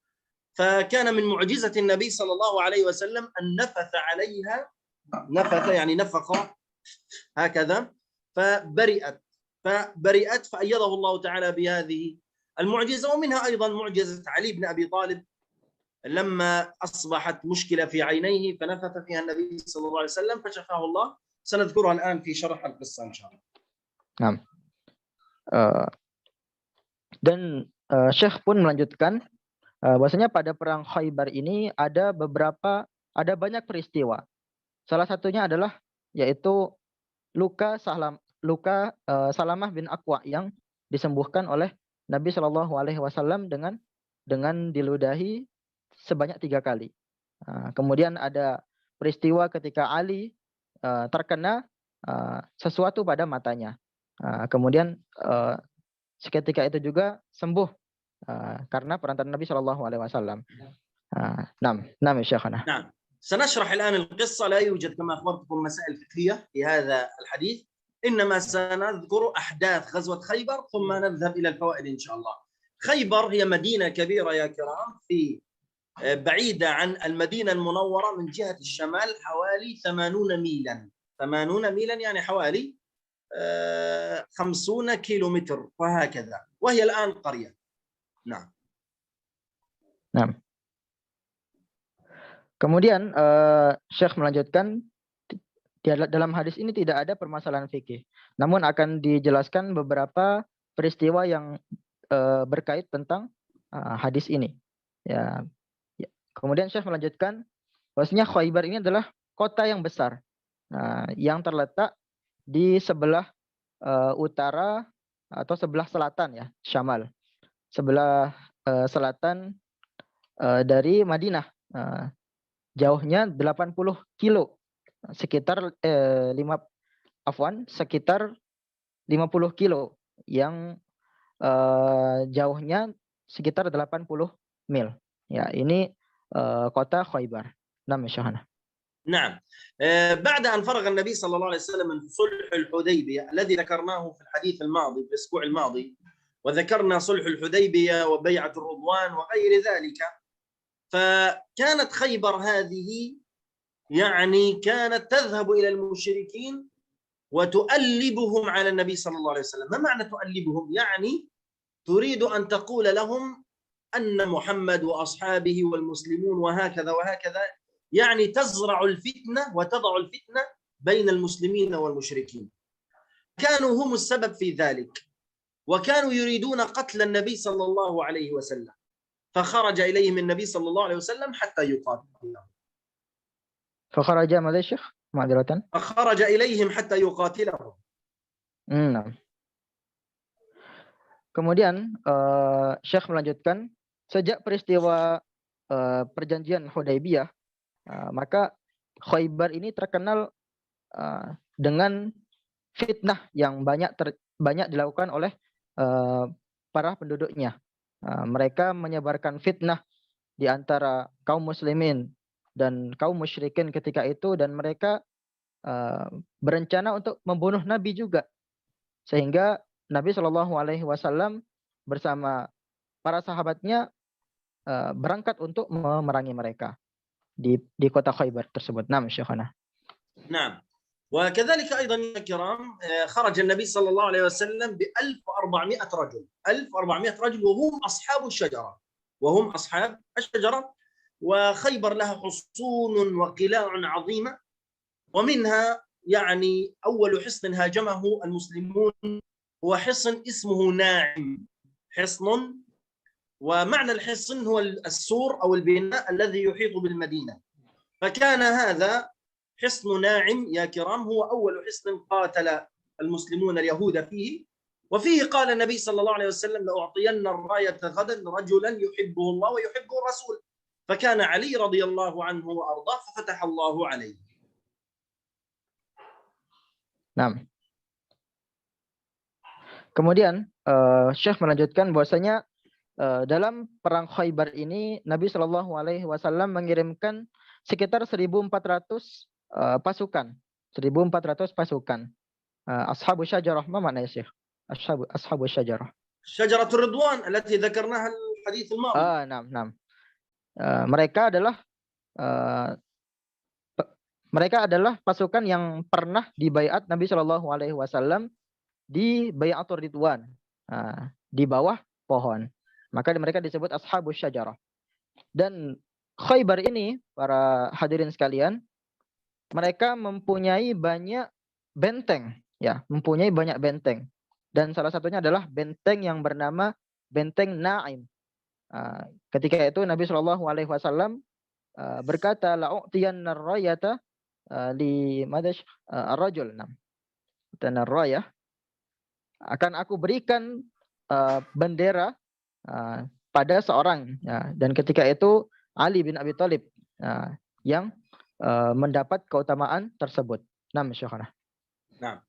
فكان من معجزة النبي صلى الله عليه وسلم أن نفث عليها، نفث يعني نفخ هكذا، فبرئت فأيده الله تعالى بهذه المعجزة. ومنها أيضا معجزة علي بن أبي طالب لما أصبحت مشكلة في عينيه فنفث فيها النبي صلى الله عليه وسلم فشفاه الله. سنذكرها الآن في شرح القصة إن شاء الله. Nah, dan Syekh pun melanjutkan bahwasanya pada perang Khaybar ini ada banyak peristiwa. Salah satunya adalah yaitu luka Salamah bin Aqwa yang disembuhkan oleh Nabi Shallallahu Alaihi Wasallam dengan diludahi sebanyak 3 kali. Kemudian ada peristiwa ketika Ali terkena sesuatu pada matanya. Kemudian seketika itu juga sembuh karena perantaraan Nabi Shallallahu Alaihi Wasallam. Nam ya Syekhana. نعم. سنشرح الآن القصة. لا يوجد كما أخبرتكم مسائل فقهية في هذا الحديث، إنما سنذكر أحداث غزوة خيبر ثم نذهب إلى الفوائد إن شاء الله. خيبر هي مدينة كبيرة يا كرام، بعيدة عن المدينة المنورة من جهة الشمال حوالي 80 ميلا. 80 ميلا يعني حوالي 50 كيلومتر وهكذا، وهي الآن قرية. نعم. نعم. Kemudian Syekh melanjutkan, dalam hadis ini tidak ada permasalahan fikih, namun akan dijelaskan beberapa peristiwa yang berkait tentang hadis ini. Ya. Kemudian Syekh melanjutkan bahwasanya Khaybar ini adalah kota yang besar, yang terletak di sebelah utara atau sebelah selatan, ya, Syamal, sebelah selatan dari Madinah. Jauhnya 80 kilo, sekitar sekitar 50 kilo yang jauhnya sekitar 80 mil. Ya, ini kota Khaybar. Nam Syahana. نعم. بعد أن فرغ النبي صلى الله عليه وسلم من صلح الحديبية الذي ذكرناه في الحديث الماضي في الأسبوع الماضي، وذكرنا صلح الحديبية وبيعة الرضوان وغير ذلك، فكانت خيبر هذه يعني كانت تذهب إلى المشركين وتؤلبهم على النبي صلى الله عليه وسلم. ما معنى تؤلبهم؟ يعني تريد أن تقول لهم أن محمد وأصحابه والمسلمون وهكذا وهكذا، يعني تزرع الفتنة وتضع الفتنة بين المسلمين والمشركين. كانوا هم السبب في ذلك، وكانوا يريدون قتل النبي صلى الله عليه وسلم، فخرج إليهم النبي صلى الله عليه وسلم حتى يقاتلهم. فخرج ماذا يا شيخ؟ معذرة. فخرج إليهم حتى يقاتلهم. Nah. Kemudian Syekh melanjutkan, sejak peristiwa perjanjian Hudaybiyah, maka Khaybar ini terkenal dengan fitnah yang banyak dilakukan oleh para penduduknya. Mereka menyebarkan fitnah di antara kaum muslimin dan kaum musyrikin ketika itu, dan mereka berencana untuk membunuh Nabi juga, sehingga Nabi Shallallahu Alaihi Wasallam bersama para sahabatnya berangkat untuk memerangi mereka di kota Khaybar tersebut. Naam Syekhana. نعم. وكذلك أيضا يا كرام خرج النبي صلى الله عليه وسلم ب 1400 رجل، 1400 رجل وهم أصحاب الشجرة، وهم أصحاب الشجرة. وخيبر لها حصون وقلاع عظيمة، ومنها يعني أول حصن هاجمه المسلمون هو حصن اسمه ناعم. حصن، ومعنى الحصن هو السور أو البناء الذي يحيط بالمدينة. فكان هذا حصن ناعم يا كرام هو أول حصن قاتل المسلمون اليهود فيه، وفيه قال النبي صلى الله عليه وسلم: لأعطين الراية غدا رجلا يحبه الله ويحبه الرسول. فكان علي رضي الله عنه وأرضاه ففتح الله عليه. Nah, kemudian Syekh melanjutkan bahwasanya dalam perang Khaybar ini Nabi Shallallahu Alaihi Wasallam mengirimkan sekitar 1.400 pasukan, 1.400 pasukan. Ashabu Syajarah, apa maknanya Syekh? Ashabu Syajarah. شجرة الرضوان التي ذكرناها الحديث الماضي. Nah. Mereka adalah pasukan yang pernah dibaiat Nabi Shallallahu Alaihi Wasallam di Bai'atur Ridwan, di bawah pohon. Maka mereka disebut Ashabus Syajarah. Dan Khaybar ini, para hadirin sekalian, mereka mempunyai banyak benteng, ya, mempunyai banyak benteng. Dan salah satunya adalah benteng yang bernama Benteng Naim. Ketika itu Nabi Shallallahu Alaihi Wasallam berkata, la'u'tiyanna ar-rayata li madash ar-rajul. Dan ar-rayah, akan aku berikan bendera pada seorang, ya. Dan ketika itu Ali bin Abi Thalib yang mendapat keutamaan tersebut. Naam Syekhana. نعم.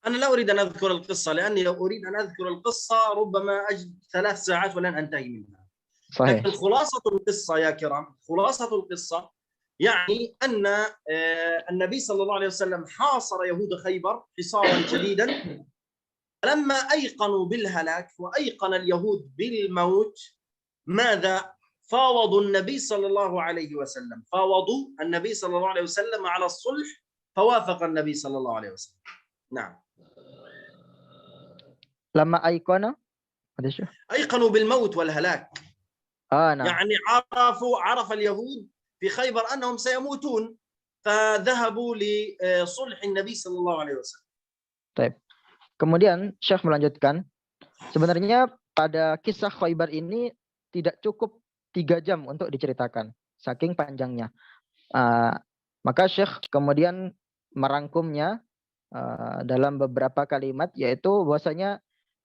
أنا لا أريد أن أذكر القصة، لأني لو أريد أن أذكر القصة ربما أجد 3 ساعات ولن أنتهي منها. صحيح. لكن خلاصة القصة يا كرام، خلاصة القصة يعني أن النبي صلى الله عليه وسلم حاصر يهود خيبر حصارا شديدا. لما أيقنوا بالهلاك وأيقن اليهود بالموت، ماذا؟ فاوضوا النبي صلى الله عليه وسلم، فاوضوا النبي صلى الله عليه وسلم على الصلح، فوافق النبي صلى الله عليه وسلم. نعم. لما أيقنوا بالموت والهلاك. نعم. يعني عرف اليهود في خيبر أنهم سيموتون، فذهبوا لصلح النبي صلى الله عليه وسلم. طيب. Kemudian Syekh melanjutkan, sebenarnya pada kisah Khaybar ini tidak cukup 3 jam untuk diceritakan, saking panjangnya. Maka Syekh kemudian merangkumnya dalam beberapa kalimat, yaitu bahwasanya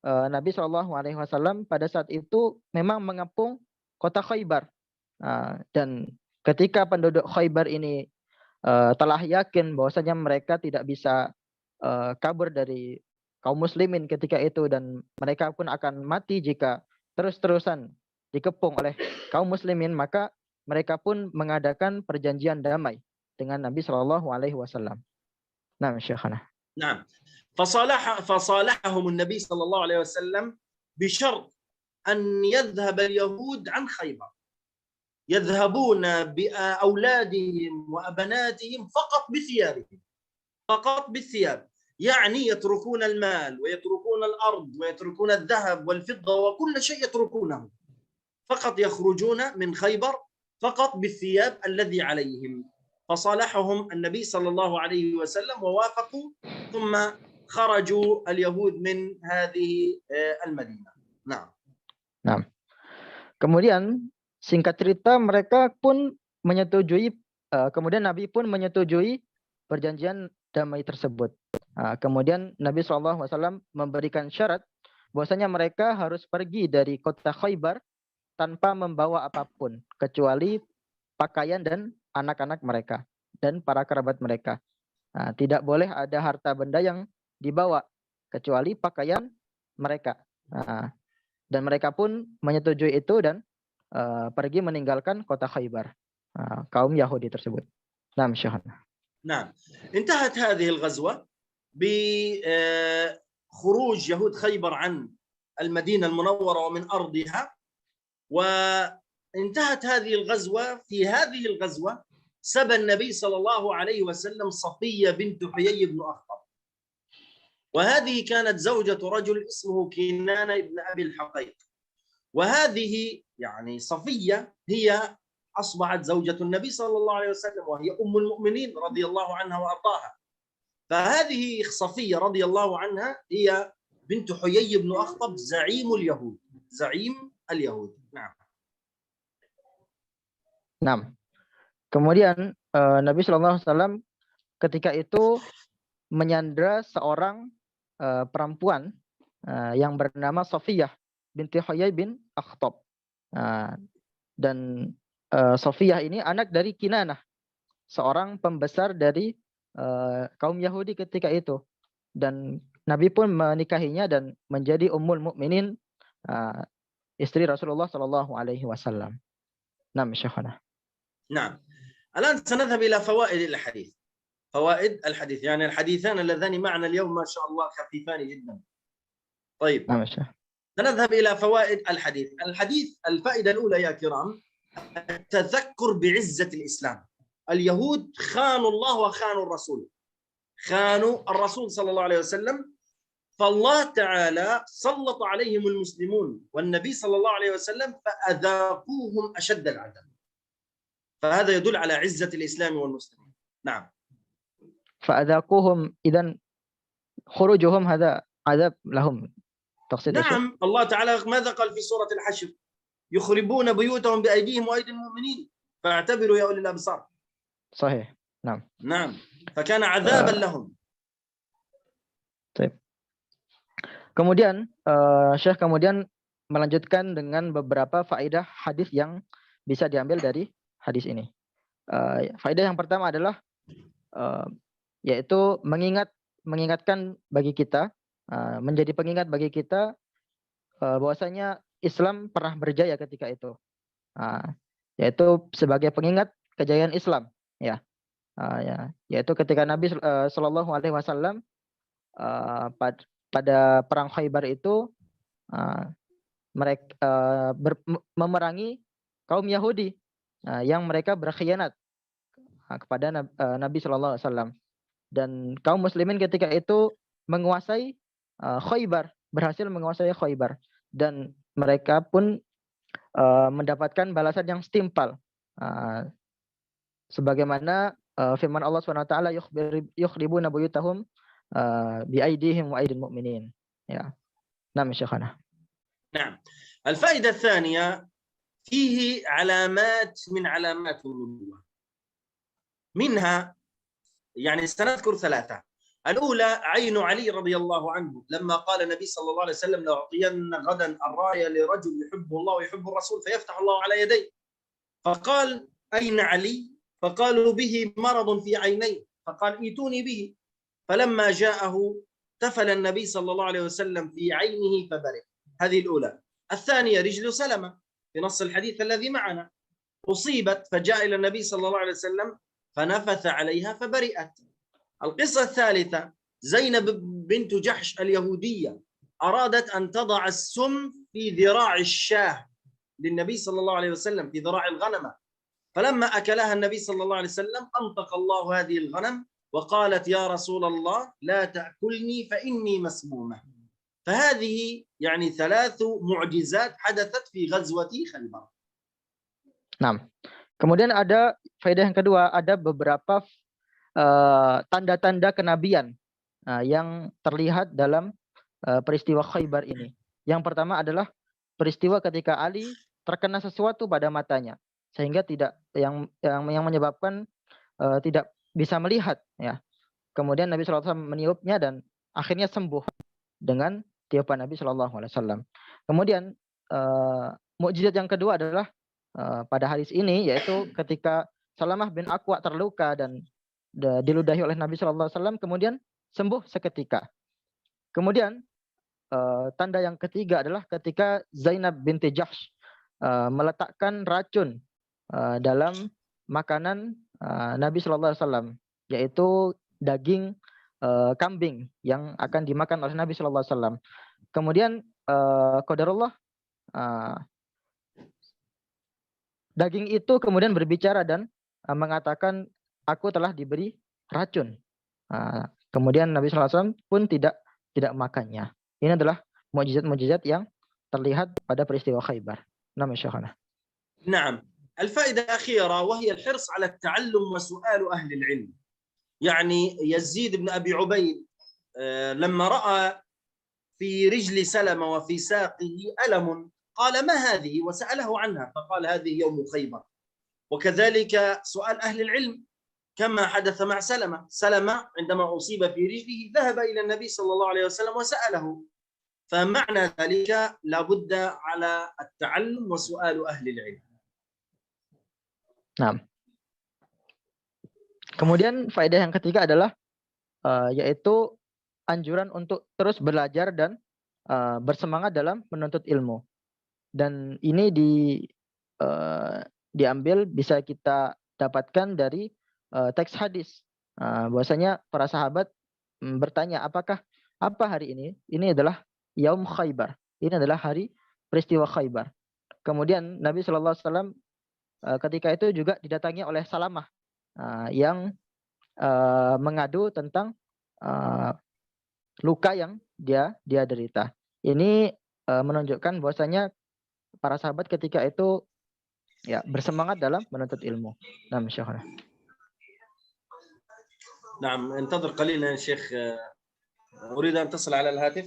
Nabi Shallallahu Alaihi Wasallam pada saat itu memang mengepung kota Khaybar, dan ketika penduduk Khaybar ini telah yakin bahwasanya mereka tidak bisa kabur dari kaum muslimin ketika itu, dan mereka pun akan mati jika terus-terusan dikepung oleh kaum muslimin, maka mereka pun mengadakan perjanjian damai dengan Nabi Shallallahu Alaihi Wasallam. Nah, Syekhana. نعم فصالحهم النبي صلى الله عليه وسلم بشرط أن يذهب اليهود عن خيبر، يذهبون بأولادهم وأبناتهم فقط بالثياب، يعني يتركون المال ويتركون الأرض ويتركون الذهب والفضة وكل شيء يتركونه، فقط يخرجون من خيبر فقط بالثياب الذي عليهم. فصالحهم النبي صلى الله عليه وسلم ووافقوا، ثم خرجوا اليهود من هذه المدينة. نعم. Nah, kemudian singkat cerita mereka pun menyetujui, kemudian Nabi pun menyetujui perjanjian damai tersebut. Kemudian Nabi SAW memberikan syarat bahwasanya mereka harus pergi dari kota Khaybar tanpa membawa apapun kecuali pakaian dan anak-anak mereka dan para kerabat mereka. Tidak boleh ada harta benda yang dibawa kecuali pakaian mereka. Dan mereka pun menyetujui itu dan pergi meninggalkan kota Khaybar, kaum Yahudi tersebut. Nah, Syekhana. نعم. انتهت هذه الغزوة بخروج يهود خيبر عن المدينة المنورة ومن أرضها، وانتهت هذه الغزوة. في هذه الغزوة سبى النبي صلى الله عليه وسلم صفية بنت حيي بن أخطب، وهذه كانت زوجة رجل اسمه كنانة بن أبي الحقيق، وهذه يعني صفية هي أصبحت زوجة النبي صلى الله عليه وسلم، وهي أم المؤمنين رضي الله عنها وأرضاها. فهذه صفية رضي الله عنها هي بنت حيي بن أخطب زعيم اليهود. نعم. Nah, kemudian Nabi SAW ketika itu menyandra seorang perempuan yang bernama Safiyah binti Huyai bin Akhtab. Dan Safiyah ini anak dari Kinanah, seorang pembesar dari kaum Yahudi ketika itu. Dan Nabi pun menikahinya dan menjadi Ummul Mukminin, istri Rasulullah Shallallahu Alaihi Wasallam. Nah, Syekhana. نعم. الآن سنذهب إلى فوائد الحديث، يعني الحديثان اللذان معنا اليوم ما شاء الله خفيفان جدا. طيب. نعم. سنذهب إلى فوائد الحديث. الفائدة الأولى يا كرام التذكر بعزة الإسلام. اليهود خانوا الله وخانوا الرسول، خانوا الرسول صلى الله عليه وسلم، فالله تعالى سلط عليهم المسلمون والنبي صلى الله عليه وسلم فأذاقوهم أشد العذاب، فهذا يدل على عزة الإسلام والمسلمين. نعم. فأذاقوهم، إذن خروجهم هذا عذاب لهم. نعم. الله تعالى ماذا قال في سورة الحشر؟ يخربون بيوتهم بأيديهم وأيدي المؤمنين فاعتبروا يا أولي الأبصار. صحيح. نعم. فكان عذابا لهم. طيب. Kemudian Syekh melanjutkan dengan beberapa faedah hadis yang bisa diambil dari hadis ini. Faedah yang pertama adalah yaitu mengingatkan bagi kita, menjadi pengingat bagi kita bahwasanya Islam pernah berjaya ketika itu, yaitu sebagai pengingat kejayaan Islam, yaitu ketika Nabi Shallallahu Alaihi Wasallam pada perang Khaybar itu mereka memerangi kaum Yahudi yang mereka berkhianat kepada Nabi Shallallahu Alaihi Wasallam, dan kaum Muslimin ketika itu menguasai Khaybar, berhasil menguasai Khaybar, dan mereka pun mendapatkan balasan yang setimpal, sebagaimana firman Allah SWT, yukhribuna buyutahum بأيديهم وأيدي المؤمنين. نعم شيخنا. نعم. الفائدة الثانية فيه علامات من علامات النبوة، منها يعني سنذكر ثلاثة. الأولى عين علي رضي الله عنه لما قال النبي صلى الله عليه وسلم لأعطين غدا الراية لرجل يحبه الله ويحب الرسول فيفتح الله على يديه، فقال أين علي؟ فقالوا به مرض في عينيه، فقال ائتوني به، فلما جاءه تفل النبي صلى الله عليه وسلم في عينه فبرئ. هذه الأولى. الثانية رجل سلمة في نص الحديث الذي معنا، أصيبت فجاء إلى النبي صلى الله عليه وسلم فنفث عليها فبرئت. القصة الثالثة زينب بنت جحش اليهودية أرادت أن تضع السم في ذراع الشاه للنبي صلى الله عليه وسلم، في ذراع الغنمة، فلما أكلها النبي صلى الله عليه وسلم أنطق الله هذه الغنم وقالت يا رسول الله لا تأكلني فإني مسمومة. فهذه يعني 3 معجزات حدثت في غزوة خيبر. Nah, kemudian ada faedah yang kedua, ada beberapa tanda-tanda kenabian yang terlihat dalam peristiwa Khaybar ini. Yang pertama adalah peristiwa ketika Ali terkena sesuatu pada matanya sehingga tidak yang menyebabkan tidak bisa melihat, ya. Kemudian Nabi SAW meniupnya dan akhirnya sembuh dengan tiupan Nabi SAW. Kemudian mukjizat yang kedua adalah pada hadis ini, yaitu ketika Salamah bin Aqwa terluka dan diludahi oleh Nabi SAW, kemudian sembuh seketika. Kemudian tanda yang ketiga adalah ketika Zainab binti Jahsh meletakkan racun dalam makanan Nabi SAW, yaitu daging kambing yang akan dimakan oleh Nabi SAW. Kemudian qadarullah, daging itu kemudian berbicara dan mengatakan aku telah diberi racun. Kemudian Nabi SAW pun tidak makannya. Ini adalah mukjizat-mukjizat yang terlihat pada peristiwa Khaybar. Nama Syekhana. نعم. الفائدة الأخيرة وهي الحرص على التعلم وسؤال أهل العلم. يعني يزيد بن أبي عبيد لما رأى في رجل سلمة وفي ساقه ألم قال ما هذه وسأله عنها فقال هذه يوم خيبر. وكذلك سؤال أهل العلم كما حدث مع سلمة عندما أصيب في رجله ذهب إلى النبي صلى الله عليه وسلم وسأله. فمعنى ذلك لابد على التعلم وسؤال أهل العلم. Nah, kemudian faedah yang ketiga adalah yaitu anjuran untuk terus belajar dan bersemangat dalam menuntut ilmu. Dan ini diambil bisa kita dapatkan dari teks hadis. Bahwasanya para sahabat bertanya, apa hari ini? Ini adalah Yaum Khaybar. Ini adalah hari peristiwa Khaybar. Kemudian Nabi SAW ketika itu juga didatangi oleh Salamah yang mengadu tentang luka yang dia derita. Ini menunjukkan bahwasanya para sahabat ketika itu ya bersemangat dalam menuntut ilmu. Nah, Syekhana. نعم انتظر قليلا يا شيخ أريد أن تصل على الهاتف.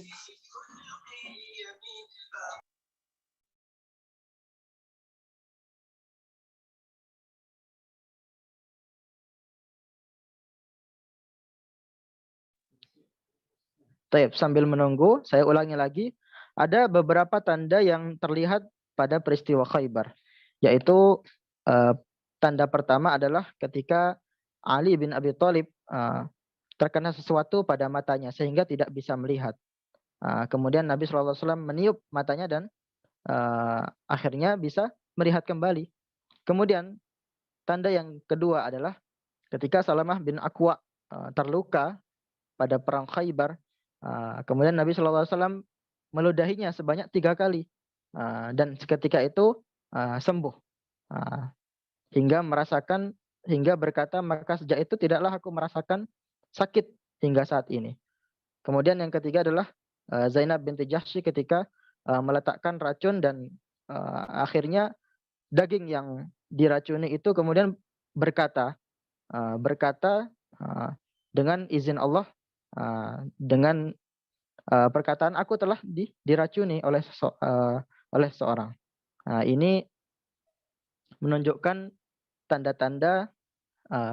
Baik, sambil menunggu, saya ulangi lagi. Ada beberapa tanda yang terlihat pada peristiwa Khaybar. Yaitu tanda pertama adalah ketika Ali bin Abi Thalib terkena sesuatu pada matanya sehingga tidak bisa melihat. Kemudian Nabi SAW meniup matanya dan akhirnya bisa melihat kembali. Kemudian tanda yang kedua adalah ketika Salamah bin Aqwa terluka pada perang Khaybar. Kemudian Nabi SAW meludahinya sebanyak 3 kali. Dan seketika itu sembuh. Hingga berkata, maka sejak itu tidaklah aku merasakan sakit hingga saat ini. Kemudian yang ketiga adalah Zainab binti Jahsy ketika meletakkan racun dan akhirnya daging yang diracuni itu kemudian berkata dengan izin Allah, dengan perkataan aku telah diracuni oleh seorang. Ini menunjukkan tanda-tanda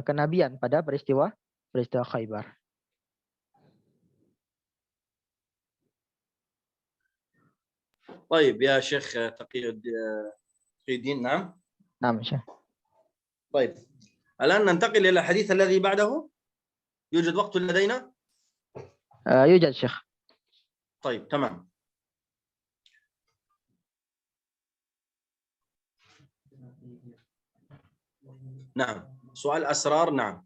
kenabian pada peristiwa Khaybar. طيب يا شيخ تقي الدين. نعم. نعم شيخ. طيب الآن ننتقل إلى الحديث الذي بعده. يوجد وقت لدينا؟ يوجد شيخ. طيب تمام. نعم، سؤال أسرار. نعم.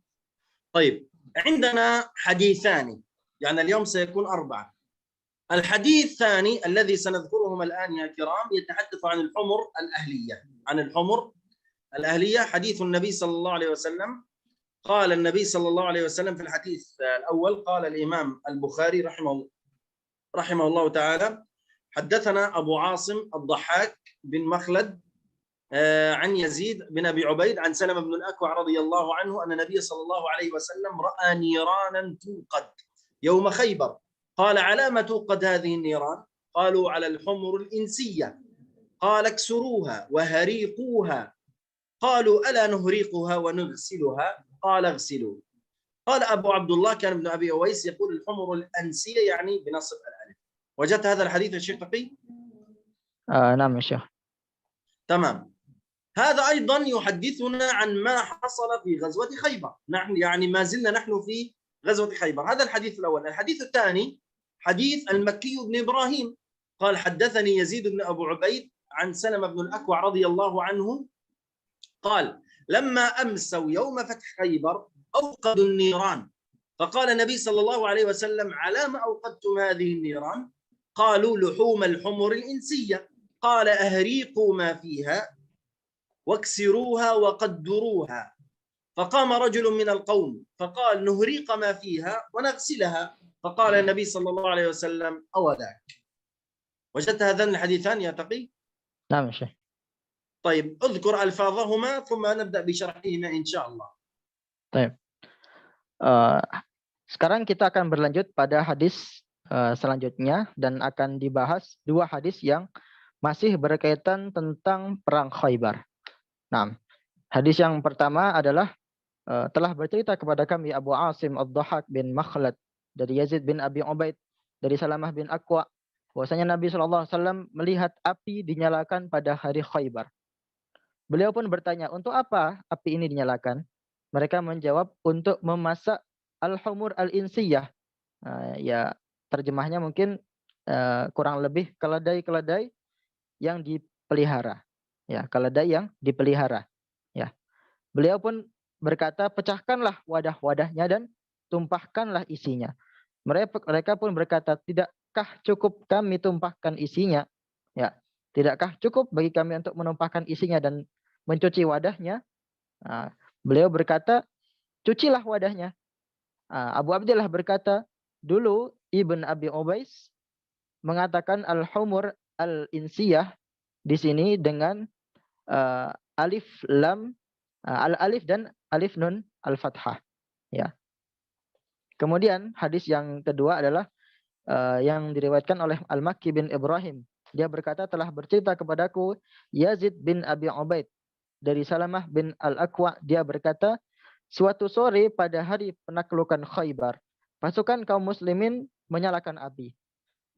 طيب عندنا حديثان، يعني اليوم سيكون 4. الحديث الثاني الذي سنذكرهم الآن يا كرام يتحدث عن الحمر الأهلية. عن الحمر الأهلية حديث النبي صلى الله عليه وسلم. قال النبي صلى الله عليه وسلم في الحديث الأول، قال الإمام البخاري رحمه الله تعالى: حدثنا أبو عاصم الضحاك بن مخلد عن يزيد بن أبي عبيد عن سلمة بن الأكوع رضي الله عنه أن النبي صلى الله عليه وسلم رأى نيرانا توقد يوم خيبر. قال: على ما توقد هذه النيران؟ قالوا: على الحمر الإنسية. قال: اكسروها وهريقوها. قالوا: ألا نهريقها ونغسلها؟ قال: اغسلوا. قال أبو عبد الله كان ابن أبي أويس يقول الحمر الأنسية يعني بنصب الألف. وجدت هذا الحديث يا شيخ تقي؟ نعم يا شيخ. تمام. هذا أيضا يحدثنا عن ما حصل في غزوة خيبر. نحن يعني ما زلنا نحن في غزوة خيبر. هذا الحديث الأول. الحديث الثاني حديث المكي بن إبراهيم قال: حدثني يزيد بن أبو عبيد عن سلمة بن الأكوع رضي الله عنه قال: لما أمسوا يوم فتح خيبر أوقدوا النيران، فقال النبي صلى الله عليه وسلم: على ما أوقدتم هذه النيران؟ قالوا: لحوم الحمر الإنسية. قال: أهريقوا ما فيها واكسروها وقدروها. فقام رجل من القوم فقال: نهريق ما فيها ونغسلها. فقال النبي صلى الله عليه وسلم: أو ذاك. وجدت هذان الحديثان يا تقي؟ نعم يا شيخ. طيب اذكر ألفاظهما ثم نبدأ بشرحهما إن شاء الله. طيب. Sekarang kita akan berlanjut pada hadis selanjutnya dan akan dibahas 2 hadis yang masih berkaitan tentang perang Khaybar. Nah, hadis yang pertama adalah telah bercerita kepada kami Abu Asim Ad-Dhahak bin Makhlad dari Yazid bin Abi Ubaid dari Salamah bin Aqwa bahwasanya Nabi SAW melihat api dinyalakan pada hari Khaybar. Beliau pun bertanya, untuk apa api ini dinyalakan? Mereka menjawab, untuk memasak al-humur al-insiyah. Ya, terjemahnya mungkin kurang lebih keledai-keledai yang dipelihara. Ya, keledai yang dipelihara. Ya. Beliau pun berkata, pecahkanlah wadah-wadahnya dan tumpahkanlah isinya. Mereka pun berkata, tidakkah cukup kami tumpahkan isinya? Ya, tidakkah cukup bagi kami untuk menumpahkan isinya dan mencuci wadahnya? Beliau berkata, cucilah wadahnya. Abu Abdillah berkata, dulu Ibn Abi Ubaid mengatakan al-humur al-insiyah di sini dengan alif lam al-alif dan alif nun al-fathah. Ya. Kemudian hadis yang kedua adalah yang diriwayatkan oleh Al-Makki bin Ibrahim. Dia berkata, telah bercerita kepadaku Yazid bin Abi Ubaid dari Salamah bin Al-Aqwa. Dia berkata, suatu sore pada hari penaklukan Khaybar, pasukan kaum muslimin menyalakan api.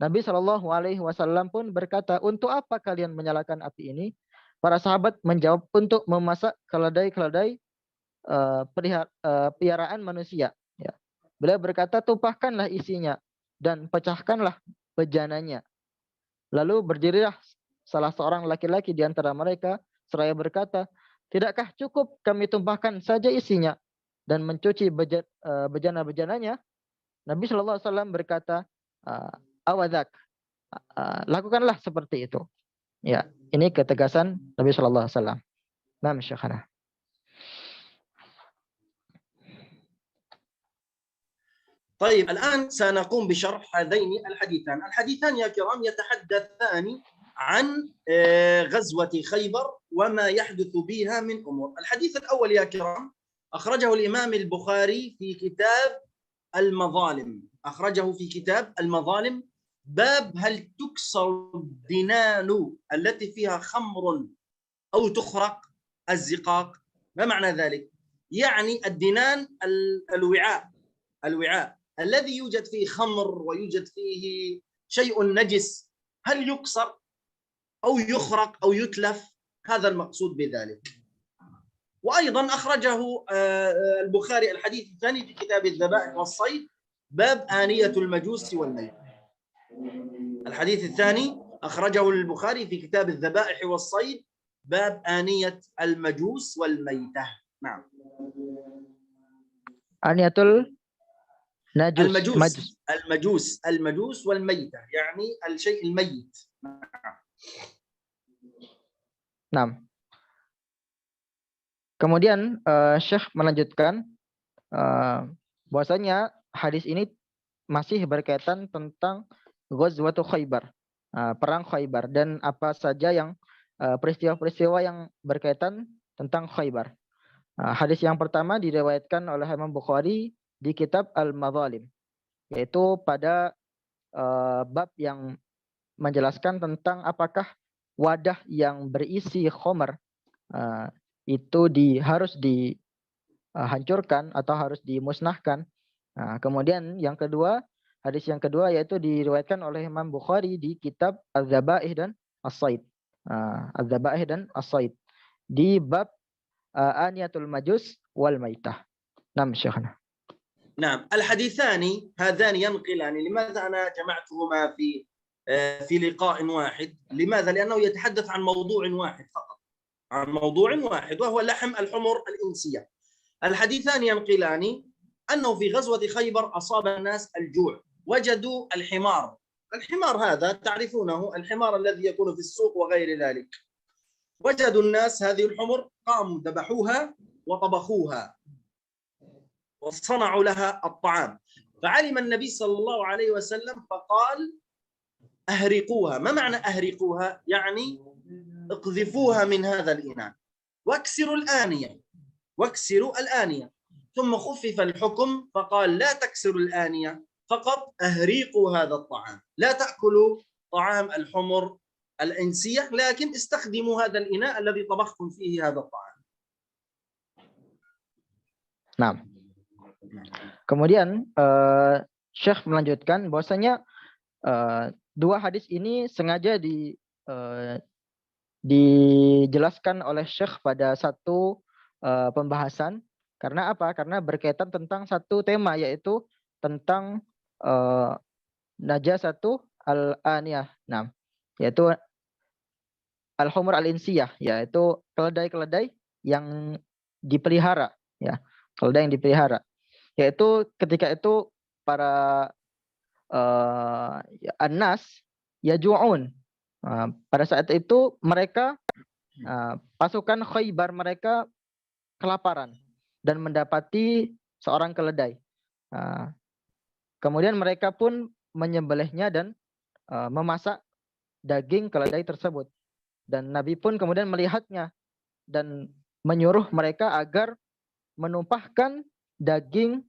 Nabi SAW pun berkata, untuk apa kalian menyalakan api ini? Para sahabat menjawab, untuk memasak keledai-keledai piaraan manusia. Ya. Beliau berkata, tumpahkanlah isinya dan pecahkanlah bejananya. Lalu berdirilah salah seorang laki-laki di antara mereka seraya berkata, tidakkah cukup kami tumpahkan saja isinya dan mencuci bejana-bejananya? Nabi SAW berkata, awadak, lakukanlah seperti itu. Ya, ini ketegasan Nabi SAW. Nah, Syekhana. طيب الآن سنقوم بشرح هذين الحديثان. الحديثان يا كرام يتحدثان عن غزوة خيبر وما يحدث بها من أمور. الحديث الأول يا كرام أخرجه الإمام البخاري في كتاب المظالم. أخرجه في كتاب المظالم باب هل تكسر الدنان التي فيها خمر أو تخرق الزقاق. ما معنى ذلك؟ يعني الدنان الوعاء الذي يوجد فيه خمر ويوجد فيه شيء نجس، هل يكسر أو يخرق أو يتلف؟ هذا المقصود بذلك. وأيضا أخرجه البخاري الحديث الثاني في كتاب الذبائح والصيد باب آنية المجوس والميت. الحديث الثاني أخرجه البخاري في كتاب الذبائح والصيد باب آنية المجوس والميتة. نعم. Aniyatul najus, المجوس والميتة يعني الشيء الميت. Nah. Kemudian Syekh melanjutkan bahwasanya hadis ini masih berkaitan tentang Ghazwatu Khaybar, perang Khaybar, dan apa saja yang peristiwa-peristiwa yang berkaitan tentang Khaybar. Hadis yang pertama diriwayatkan oleh Imam Bukhari di kitab Al-Madzalim, yaitu pada bab yang menjelaskan tentang apakah wadah yang berisi khamar itu harus dihancurkan atau harus dimusnahkan. Kemudian yang kedua, hadis yang kedua yaitu diriwayatkan oleh Imam Bukhari di kitab Az-Zabaih dan As-Said. Az-Zabaih dan As-Said di bab Aniyatul Majus wal Maitah. Naam Syekhana. نعم. الحديثان هذان ينقلان. لماذا أنا جمعتهما في لقاء واحد؟ لماذا؟ لأنه يتحدث عن موضوع واحد فقط، عن موضوع واحد وهو لحم الحمر الإنسية. الحديثان ينقلان أنه في غزوة خيبر أصاب الناس الجوع، وجدوا الحمار. الحمار هذا تعرفونه، الحمار الذي يكون في السوق وغير ذلك. وجدوا الناس هذه الحمر، قاموا ذبحوها وطبخوها وصنعوا لها الطعام. فعلم النبي صلى الله عليه وسلم فقال أهرقوها. ما معنى أهرقوها؟ يعني اقذفوها من هذا الإناء واكسروا الآنية، واكسروا الآنية. ثم خفف الحكم فقال لا تكسروا الآنية، فقط أهريقوا هذا الطعام، لا تأكلوا طعام الحمر الإنسية، لكن استخدموا هذا الإناء الذي طبختم فيه هذا الطعام. Nah, kemudian Syekh melanjutkan bahwasanya dua hadis ini sengaja dijelaskan oleh Syekh pada satu pembahasan. Karena apa? Karena berkaitan tentang satu tema, yaitu tentang najasatu al-aniyah. Nah, yaitu al-humur al-insiyah, yaitu keledai-keledai yang dipelihara, ya. Keledai yang dipelihara. Yaitu ketika itu para an-nas yaju'un. Pada saat itu mereka pasukan Khaybar mereka kelaparan dan mendapati seorang keledai. Kemudian mereka pun menyembelihnya dan memasak daging keledai tersebut. Dan Nabi pun kemudian melihatnya dan menyuruh mereka agar menumpahkan daging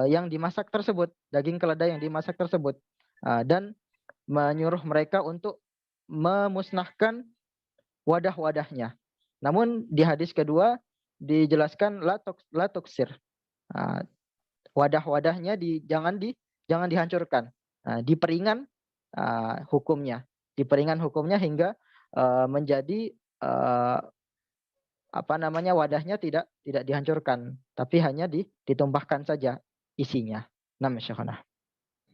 yang dimasak tersebut, daging keledai yang dimasak tersebut, dan menyuruh mereka untuk memusnahkan wadah-wadahnya. Namun di hadis kedua dijelaskan la tuksir. Wadah-wadahnya jangan dihancurkan. Diperingan hukumnya. Diperingan hukumnya hingga menjadi wadahnya tidak dihancurkan, tapi hanya ditumpahkan saja isinya. Naam Syekhana.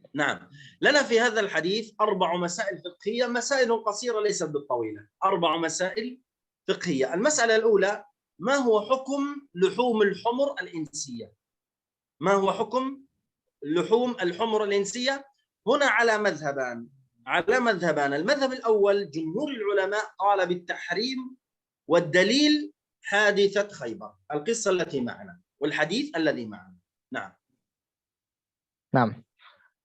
نعم. لنا في هذا الحديث 4 مسائل فقهية، مسائل قصيرة ليست بالطويلة. 4 مسائل فقهية. المسألة الأولى: ما هو حكم لحوم الحمر الإنسية؟ ما هو حكم لحوم الحمر الإنسية؟ هنا على مذهبان. المذهب الأول جمهور العلماء قال بالتحريم، والدليل حادثة خيبر، القصة التي معنا والحديث الذي معنا. نعم. نعم.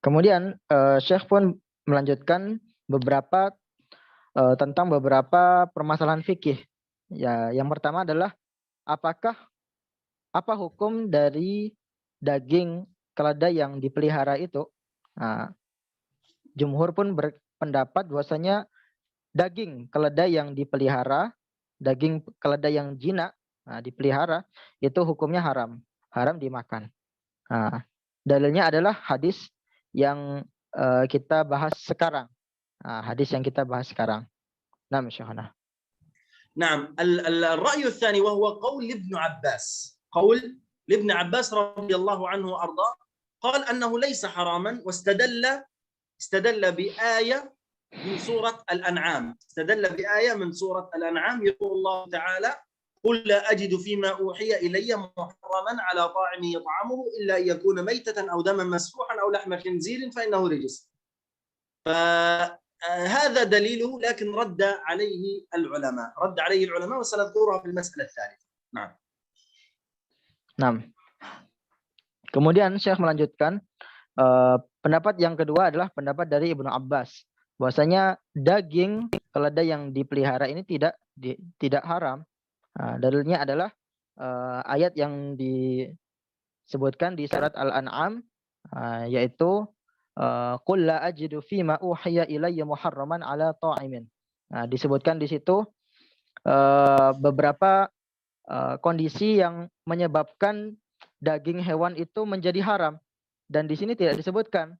Kemudian Syekh pun melanjutkan tentang beberapa permasalahan fikih. Ya, yang pertama adalah apa hukum dari daging keledai yang dipelihara itu? Jumhur pun berpendapat bahwasanya daging keledai yang dipelihara, daging keledai yang jinak dipelihara itu hukumnya haram dimakan. Dalilnya adalah hadis yang kita bahas sekarang. Hadis yang kita bahas sekarang. Naam Syekhana. نعم. الرأي الثاني وهو قول ابن عباس رضي الله عنه وأرضاه، قال أنه ليس حراما، استدل بآية من سورة الأنعام، من سورة الأنعام يقول الله تعالى: قل لا أجد فيما أوحي إلي محرما على طاعم يطعمه إلا أن يكون ميتة أو دما مسفوحا أو لحم خنزير فإنه رجس. فهذا دليله، لكن رد عليه العلماء وسنذكرها في المسألة الثالثة. نعم. Nah, kemudian Syekh melanjutkan, pendapat yang kedua adalah pendapat dari Ibnu Abbas, bahwasanya daging keledai yang dipelihara ini tidak haram. Dalilnya adalah ayat yang disebutkan di surat Al-An'am, yaitu qul la ajidu fima uhiya ilayya muharraman ala ta'imin. Disebutkan di situ beberapa kondisi yang menyebabkan daging hewan itu menjadi haram, dan di sini tidak disebutkan.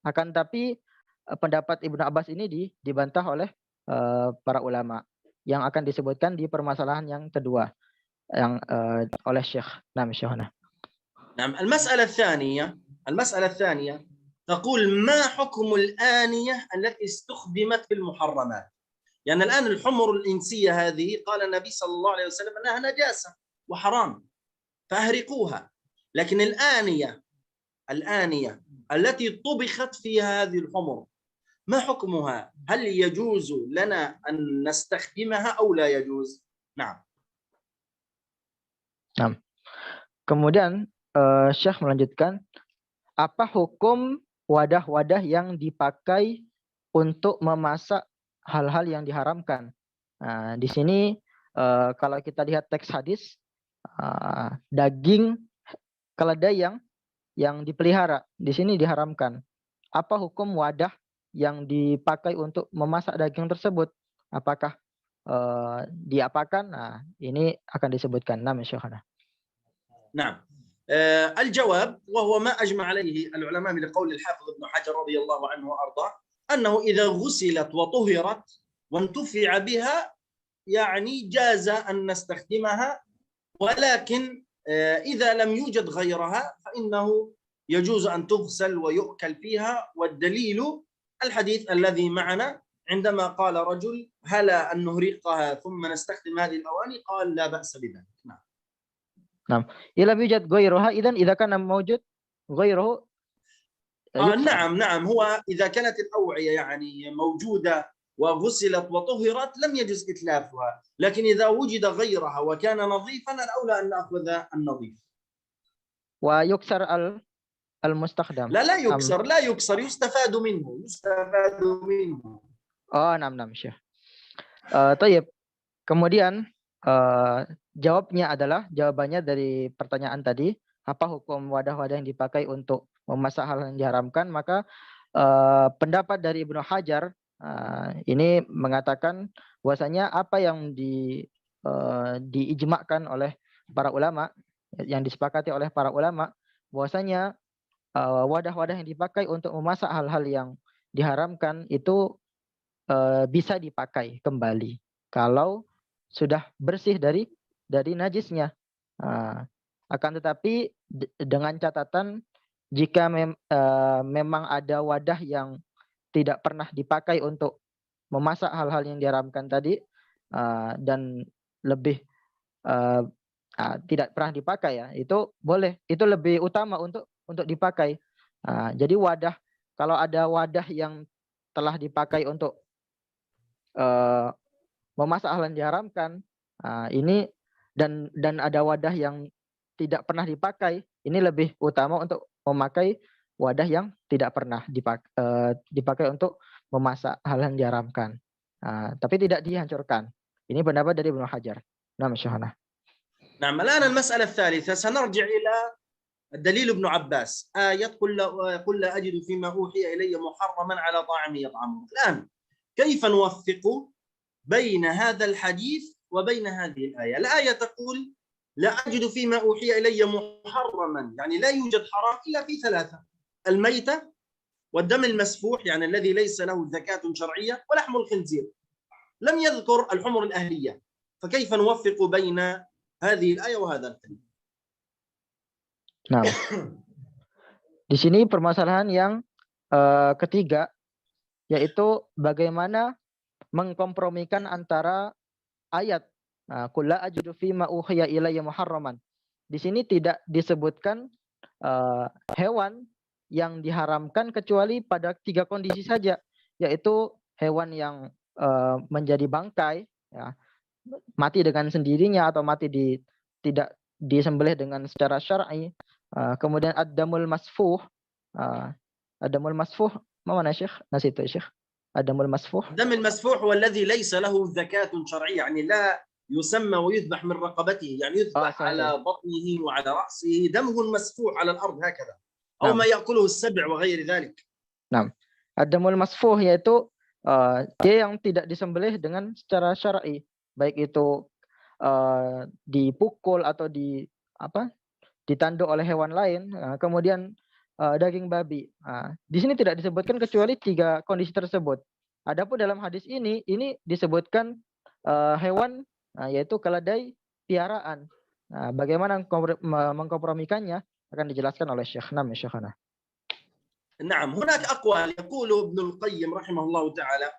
Akan tapi pendapat Ibnu Abbas ini dibantah oleh para ulama, yang akan disebutkan di permasalahan yang kedua yang oleh Syekh. نعم. المسألة الثانية تقول: ما حكم الآنية التي استخدمت في المحرمات؟ يعني الآن الحمر الإنسية هذه قال النبي صلى الله عليه وسلم أنها نجاسة وحرام فأهرقوها، لكن الآنية التي طبخت فيها هذه الحمر ما حكمها؟ هل يجوز لنا أن نستخدمها أو لا يجوز؟ نعم. Kemudian Syekh melanjutkan, apa hukum wadah-wadah yang dipakai untuk memasak hal-hal yang diharamkan? Di sini kalau kita lihat teks hadis, daging keledai yang dipelihara di sini diharamkan. Apa hukum wadah yang dipakai untuk memasak daging tersebut? Apakah diapakan? Ini akan disebutkan. نعم. الجواب وهو ما أجمع عليه العلماء من قول الحافظ ابن حجر رضي الله عنه وأرضاه، أنه إذا غسلت وطهرت وانتفع بها يعني جاز أن نستخدمها، ولكن إذا لم يوجد غيرها فإنه يجوز أن تغسل ويؤكل فيها. والدليل الحديث الذي معنا عندما قال رجل: هلا أن نهرقها ثم نستخدم هذه الأواني؟ قال: لا بأس بذلك. نعم. إذا يوجد غيرها، إذا كان موجود غيره نعم. هو إذا كانت الأوعية يعني موجودة وغسلت وطهرت لم يجوز إتلافها، لكن إذا وجد غيرها وكان نظيفا الأولى أن نأخذ النظيف. ويكسر المستخدم؟ لا يكسر، يستفاد منه. نعم Syekh. Tayyib. Kemudian jawabannya dari pertanyaan tadi, apa hukum wadah-wadah yang dipakai untuk memasak hal yang diharamkan, maka pendapat dari Ibnu Hajar ini mengatakan bahwasanya apa yang diijma'kan oleh para ulama, yang disepakati oleh para ulama, bahwasanya wadah-wadah yang dipakai untuk memasak hal-hal yang diharamkan itu bisa dipakai kembali kalau sudah bersih dari najisnya. Akan tetapi dengan catatan, jika memang ada wadah yang tidak pernah dipakai untuk memasak hal-hal yang diharamkan tadi, dan lebih tidak pernah dipakai, ya itu boleh, itu lebih utama untuk dipakai. Jadi kalau ada wadah yang telah dipakai untuk memasak hal yang diharamkan, ini dan ada wadah yang tidak pernah dipakai, ini lebih utama untuk memakai wadah yang tidak pernah dipakai untuk memasak hal yang diharamkan, tapi tidak dihancurkan. Ini pendapat dari Ibnu Hajar. نعم. الآن المسألة الثالثة سنرجع إلى دليل ابن عباس، آية قل لا أجد فيما أوحي إلي محرما على طاعم يطعمه. الآن كيف نوفق بين هذا الحديث وبين هذه الآية؟ الآية تقول: لا أجد فيما أوحي إلي محرما، يعني لا يوجد حرام إلا في ثلاثة: الميتة والدم المسفوح يعني الذي ليس له زكاة شرعية ولحم الخنزير. لم يذكر الحمر الأهلية، فكيف نوفق بين هذه الآية وهذا الحديث؟ Nah, Di sini permasalahan yang ketiga, yaitu bagaimana mengkompromikan antara ayat qul la ajidu fima uhiya ilayya muharraman. Di sini tidak disebutkan hewan yang diharamkan kecuali pada 3 kondisi saja, yaitu hewan yang menjadi bangkai, ya, mati dengan sendirinya atau mati tidak disembelih dengan secara syar'i. Kemudian ad-damul masfuh. Ad-damul masfuh mana Syekh? Nasitu Syekh. Ad-damul masfuh. الدم المسفوح هو الذي ليس له زكاة شرعية، يعني لا يسمى ويذبح من رقبته، يعني يذبح صحيح. على بطنه وعلى رأسه، دمه مسفوح على الأرض هكذا، أو نعم. ما يأكله السبع وغير ذلك. Nah, ad-damul masfuh yaitu dia yang tidak disembelih dengan secara syar'i, baik itu dipukul atau ditanduk oleh hewan lain, kemudian daging babi. Di sini tidak disebutkan kecuali 3 kondisi tersebut. Adapun dalam hadis ini disebutkan hewan, yaitu keledai piaraan. Bagaimana mengkompromikannya akan dijelaskan oleh Syekh Nam Syekhana. نعم، هناك أقوال يقول ابن القيم رحمه الله تعالى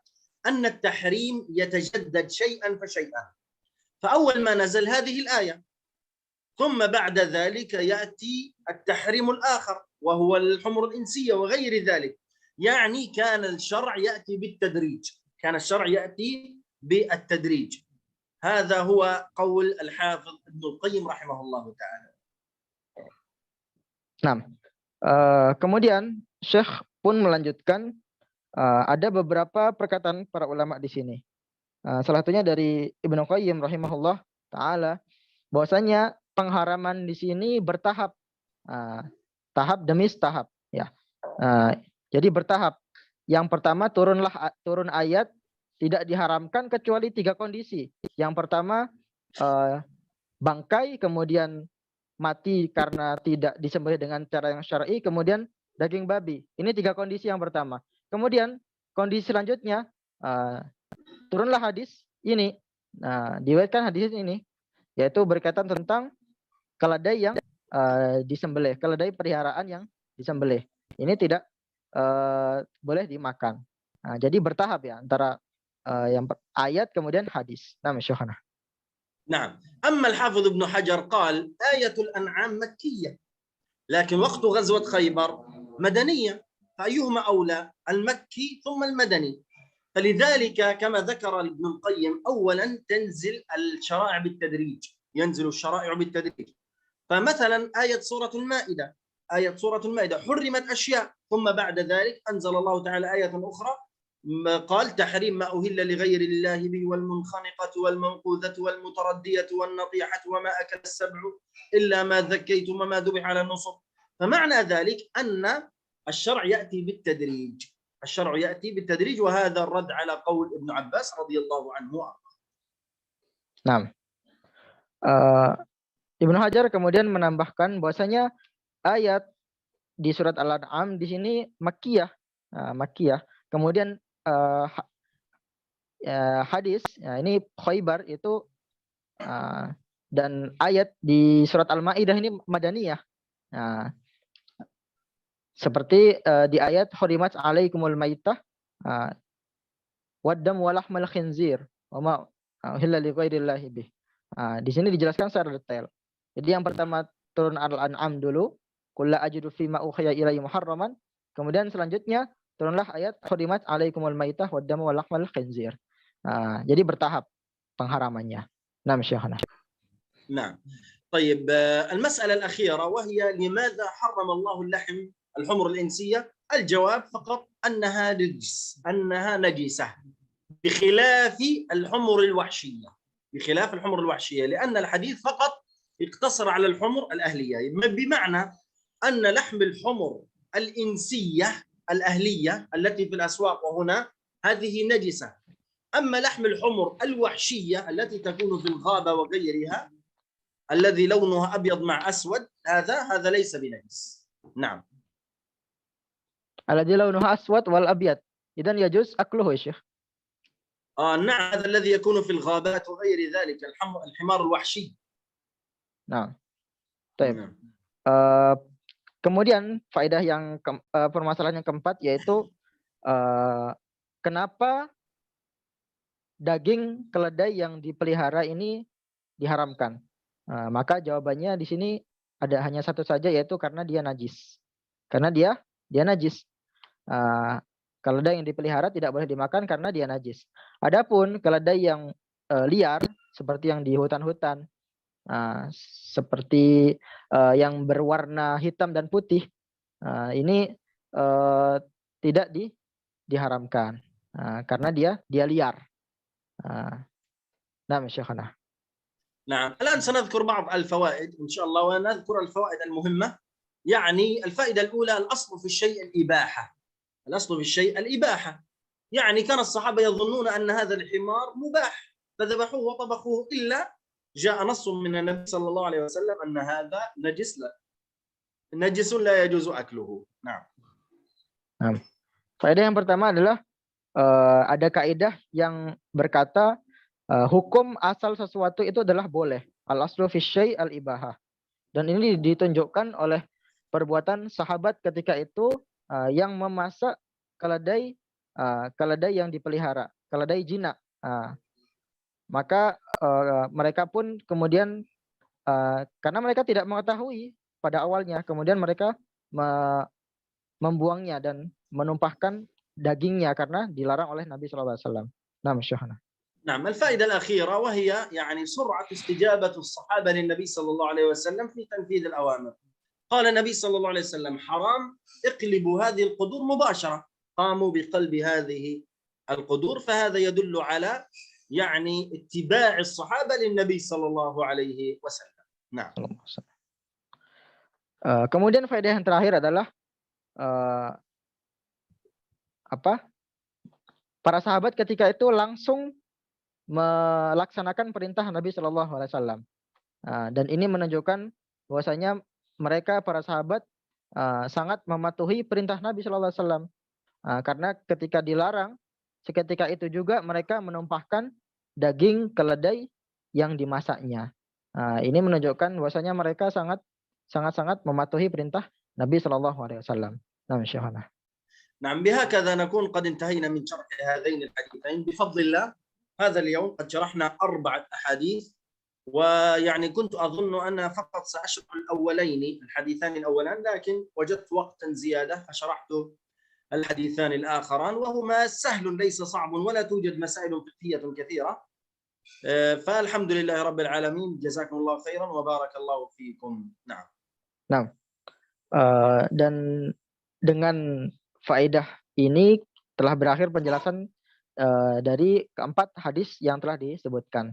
أن التحريم يتجدد شيئا فشيئا، فأول ما نزل هذه الآية، ثم بعد ذلك يأتي التحريم الآخر وهو الحمر الإنسية وغير ذلك، يعني كان الشرع يأتي بالتدريج، هذا هو قول الحافظ ابن القيم رحمه الله تعالى. Nah, kemudian Syekh pun melanjutkan, ada beberapa perkataan para ulama di sini. Salah satunya dari Ibnu Qayyim rahimahullah taala, bahwasanya pengharaman di sini bertahap, tahap demi tahap, ya. Jadi bertahap. Yang pertama turun ayat tidak diharamkan kecuali 3 kondisi. Yang pertama bangkai, kemudian mati karena tidak disembelih dengan cara yang syar'i, kemudian daging babi. Ini 3 kondisi yang pertama. Kemudian kondisi selanjutnya turunlah hadis ini. Diriwayatkan hadis ini, yaitu berkaitan tentang keledai yang disembelih, keledai peliharaan yang disembelih. Ini tidak boleh dimakan. Jadi bertahap ya antara yang ayat kemudian hadis. Nah, Syekhana. نعم، أما الحافظ ابن حجر قال آية الأنعام مكية، لكن وقت غزوة خيبر مدنية، فأيهما أولى، المكي ثم المدني؟ فلذلك كما ذكر ابن القيم أولا تنزل الشرائع بالتدريج، ينزل الشرائع بالتدريج. فمثلا آية سورة المائدة حرمت أشياء، ثم بعد ذلك أنزل الله تعالى آية أخرى قال تحريم ما أهل لغير الله به والمنخنقة والموقوذة والمتردية والنطيحة وما أكل السبع إلا ما ذكيتم وما ذبح على النصب. فمعنى ذلك أن الشرع يأتي بالتدريج، وهذا الرد على قول ابن عباس رضي الله عنه. Nah, Ibnu Hajar kemudian menambahkan bahwasanya ayat di surat Al-An'am di sini makkiyah. Kemudian hadis ini Khaybar itu dan ayat di surat Al-Maidah ini madaniyah. Seperti di ayat hurimat alaikumul maitah waddam walahmal khinzir wa ma uhilla li ghairillahi bih. Di sini dijelaskan secara detail. Jadi yang pertama turun Al-An'am dulu, qul la ajidu fima uhiya ilayya muharraman. Kemudian selanjutnya turunlah ayat hurimat alaikumul maitah waddam walahmal khinzir. Jadi bertahap pengharamannya. Nah, Syekhana. نعم. طيب المسألة الأخيرة وهي لماذا حرم الله اللحم الحمر الإنسية؟ الجواب فقط أنها نجسة بخلاف الحمر الوحشية، لأن الحديث فقط يقتصر على الحمر الأهلية، بمعنى أن لحم الحمر الإنسية الأهلية التي في الأسواق وهنا هذه نجسة، أما لحم الحمر الوحشية التي تكون في الغابة وغيرها الذي لونها أبيض مع أسود هذا ليس بنجس. نعم. الذي لونها أسود والأبيض إذن يجوز أكله يا شيخ. نعم، هذا الذي يكون في الغابات وغير ذلك الحمار الوحشي. نعم. طيب. kemudian faedah yang permasalahan yang keempat yaitu kenapa daging keledai yang dipelihara ini diharamkan? Maka jawabannya di sini ada hanya satu saja, yaitu karena dia najis. Karena dia najis. Keledai yang dipelihara tidak boleh dimakan karena dia najis. Adapun keledai yang liar seperti yang di hutan-hutan, seperti yang berwarna hitam dan putih, ini tidak diharamkan karena dia liar. نعم شيخنا. نعم الآن سنذكر بعض الفوائد إن شاء الله ونذكر الفوائد المهمة. يعني الفائدة الأولى الأصل في الشيء الإباحة. الأصل في الشيء الإباحة. يعني كان الصحابة يظنون أن هذا الحمار مباح فذبحوه وطبخوه إلا جاء نص من النبي صلى الله عليه وسلم أن هذا نجس لا يجوز أكله. نعم. Faedah yang pertama adalah ada kaidah yang berkata hukum asal sesuatu itu adalah boleh. Al-aslu fi syai' al-ibahah. Dan ini ditunjukkan oleh perbuatan sahabat ketika itu yang memasak keledai yang dipelihara, keledai jinak. Maka mereka pun kemudian karena mereka tidak mengetahui pada awalnya, kemudian mereka membuangnya dan menumpahkan dagingnya karena dilarang oleh Nabi SAW. Nah, Syekhana. نعم الفائدة الأخيرة وهي يعني سرعة استجابة الصحابة للنبي صلى الله عليه وسلم في تنفيذ الأوامر. قال النبي صلى الله عليه وسلم حرام اقلبوا هذه القدور مباشرة. قاموا بقلب هذه القدور فهذا يدل على يعني اتباع الصحابة للنبي صلى الله عليه وسلم. نعم. Kemudian faedah yang terakhir adalah para sahabat ketika itu langsung melaksanakan perintah Nabi Shallallahu Alaihi Wasallam, dan ini menunjukkan bahwasanya mereka para sahabat sangat mematuhi perintah Nabi Shallallahu Alaihi Wasallam, karena ketika dilarang seketika itu juga mereka menumpahkan daging keledai yang dimasaknya. Ini menunjukkan bahwasanya mereka sangat mematuhi perintah Nabi Shallallahu Alaihi Wasallam. Nah, Syekhana. نعم بهكذا نكون قد انتهينا من شرح هذين الحديثين بفضل الله. هذا اليوم قد شرحنا 4 أحاديث ويعني كنت أظن أن فقط سأشرح الحديثان الأولان لكن وجدت وقتا زيادة فشرحت الحديثان الآخران وهما سهل ليس صعب ولا توجد مسائل فقهية كثيرة. فالحمد لله رب العالمين جزاكم الله خيرا وبارك الله فيكم. نعم. Nah, dan dengan faedah ini telah berakhir penjelasan dari keempat hadis yang telah disebutkan.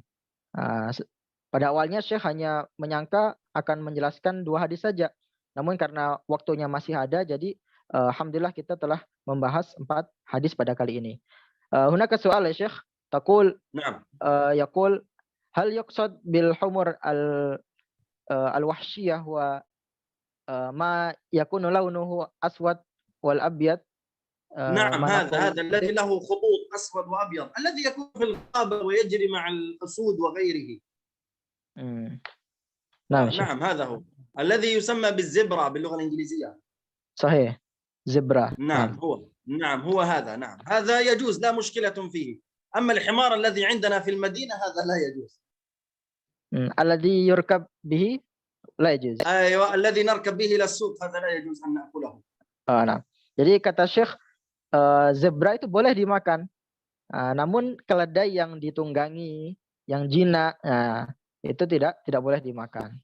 Pada awalnya Syekh hanya menyangka akan menjelaskan 2 hadis saja. Namun karena waktunya masih ada, jadi alhamdulillah kita telah membahas 4 hadis pada kali ini. Hunaka soal ya Syekh, taqul yaqul hal yuqsad bil humur al-wahsyiyah wa ma yakunu launuhu aswad wal abyad. نعم هذا الذي له خطوط أسود وأبيض الذي يكون في الغابة ويجري مع الأسود وغيره. نعم هذا هو الذي يسمى بالزبرة باللغة الإنجليزية. صحيح زبرة. نعم هو هذا. نعم هذا يجوز لا مشكلة فيه. أما الحمار الذي عندنا في المدينة هذا لا يجوز. الذي يركب به لا يجوز. أيوة الذي نركب به إلى السوق هذا لا يجوز أن نأكله. نعم. Jadi kata Syekh, zebra itu boleh dimakan, namun keledai yang ditunggangi, yang jinak, itu tidak boleh dimakan.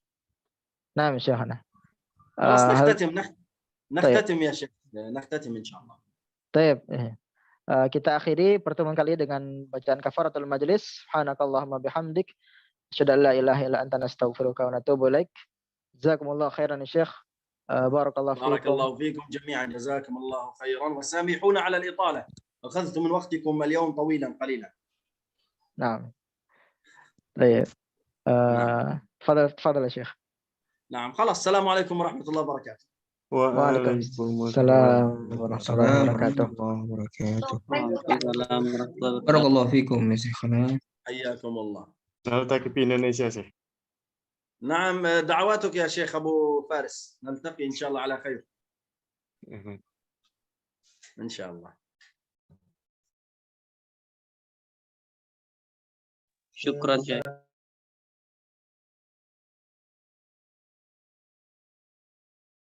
Nah, Syekhana. نختتم يا شيخ نختتم إن شاء الله. طيب. Kita akhiri pertemuan kali dengan bacaan kafaratul majlis. Subhanakallahumma bihamdik, asyhadu an la ilaha illa anta nastaghfiruka wa natubu ilaik. Jazakumullahu khairan ya Syekh. بارك الله فيكم جميعا جزاكم الله خيرا وسامحونا على الإطالة أخذت من وقتكم اليوم طويلا قليلا. نعم. طيب. تفضل يا شيخ. نعم خلاص السلام عليكم ورحمة الله وبركاته. وعليكم السلام ورحمة الله وبركاته. بارك الله فيكم يا شيخنا. حياكم الله. Nalta ke Indonesia sih. نعم دعواتك يا شيخ أبو فارس، نلتقي إن شاء الله على خير إن شاء الله. شكرا شيخ.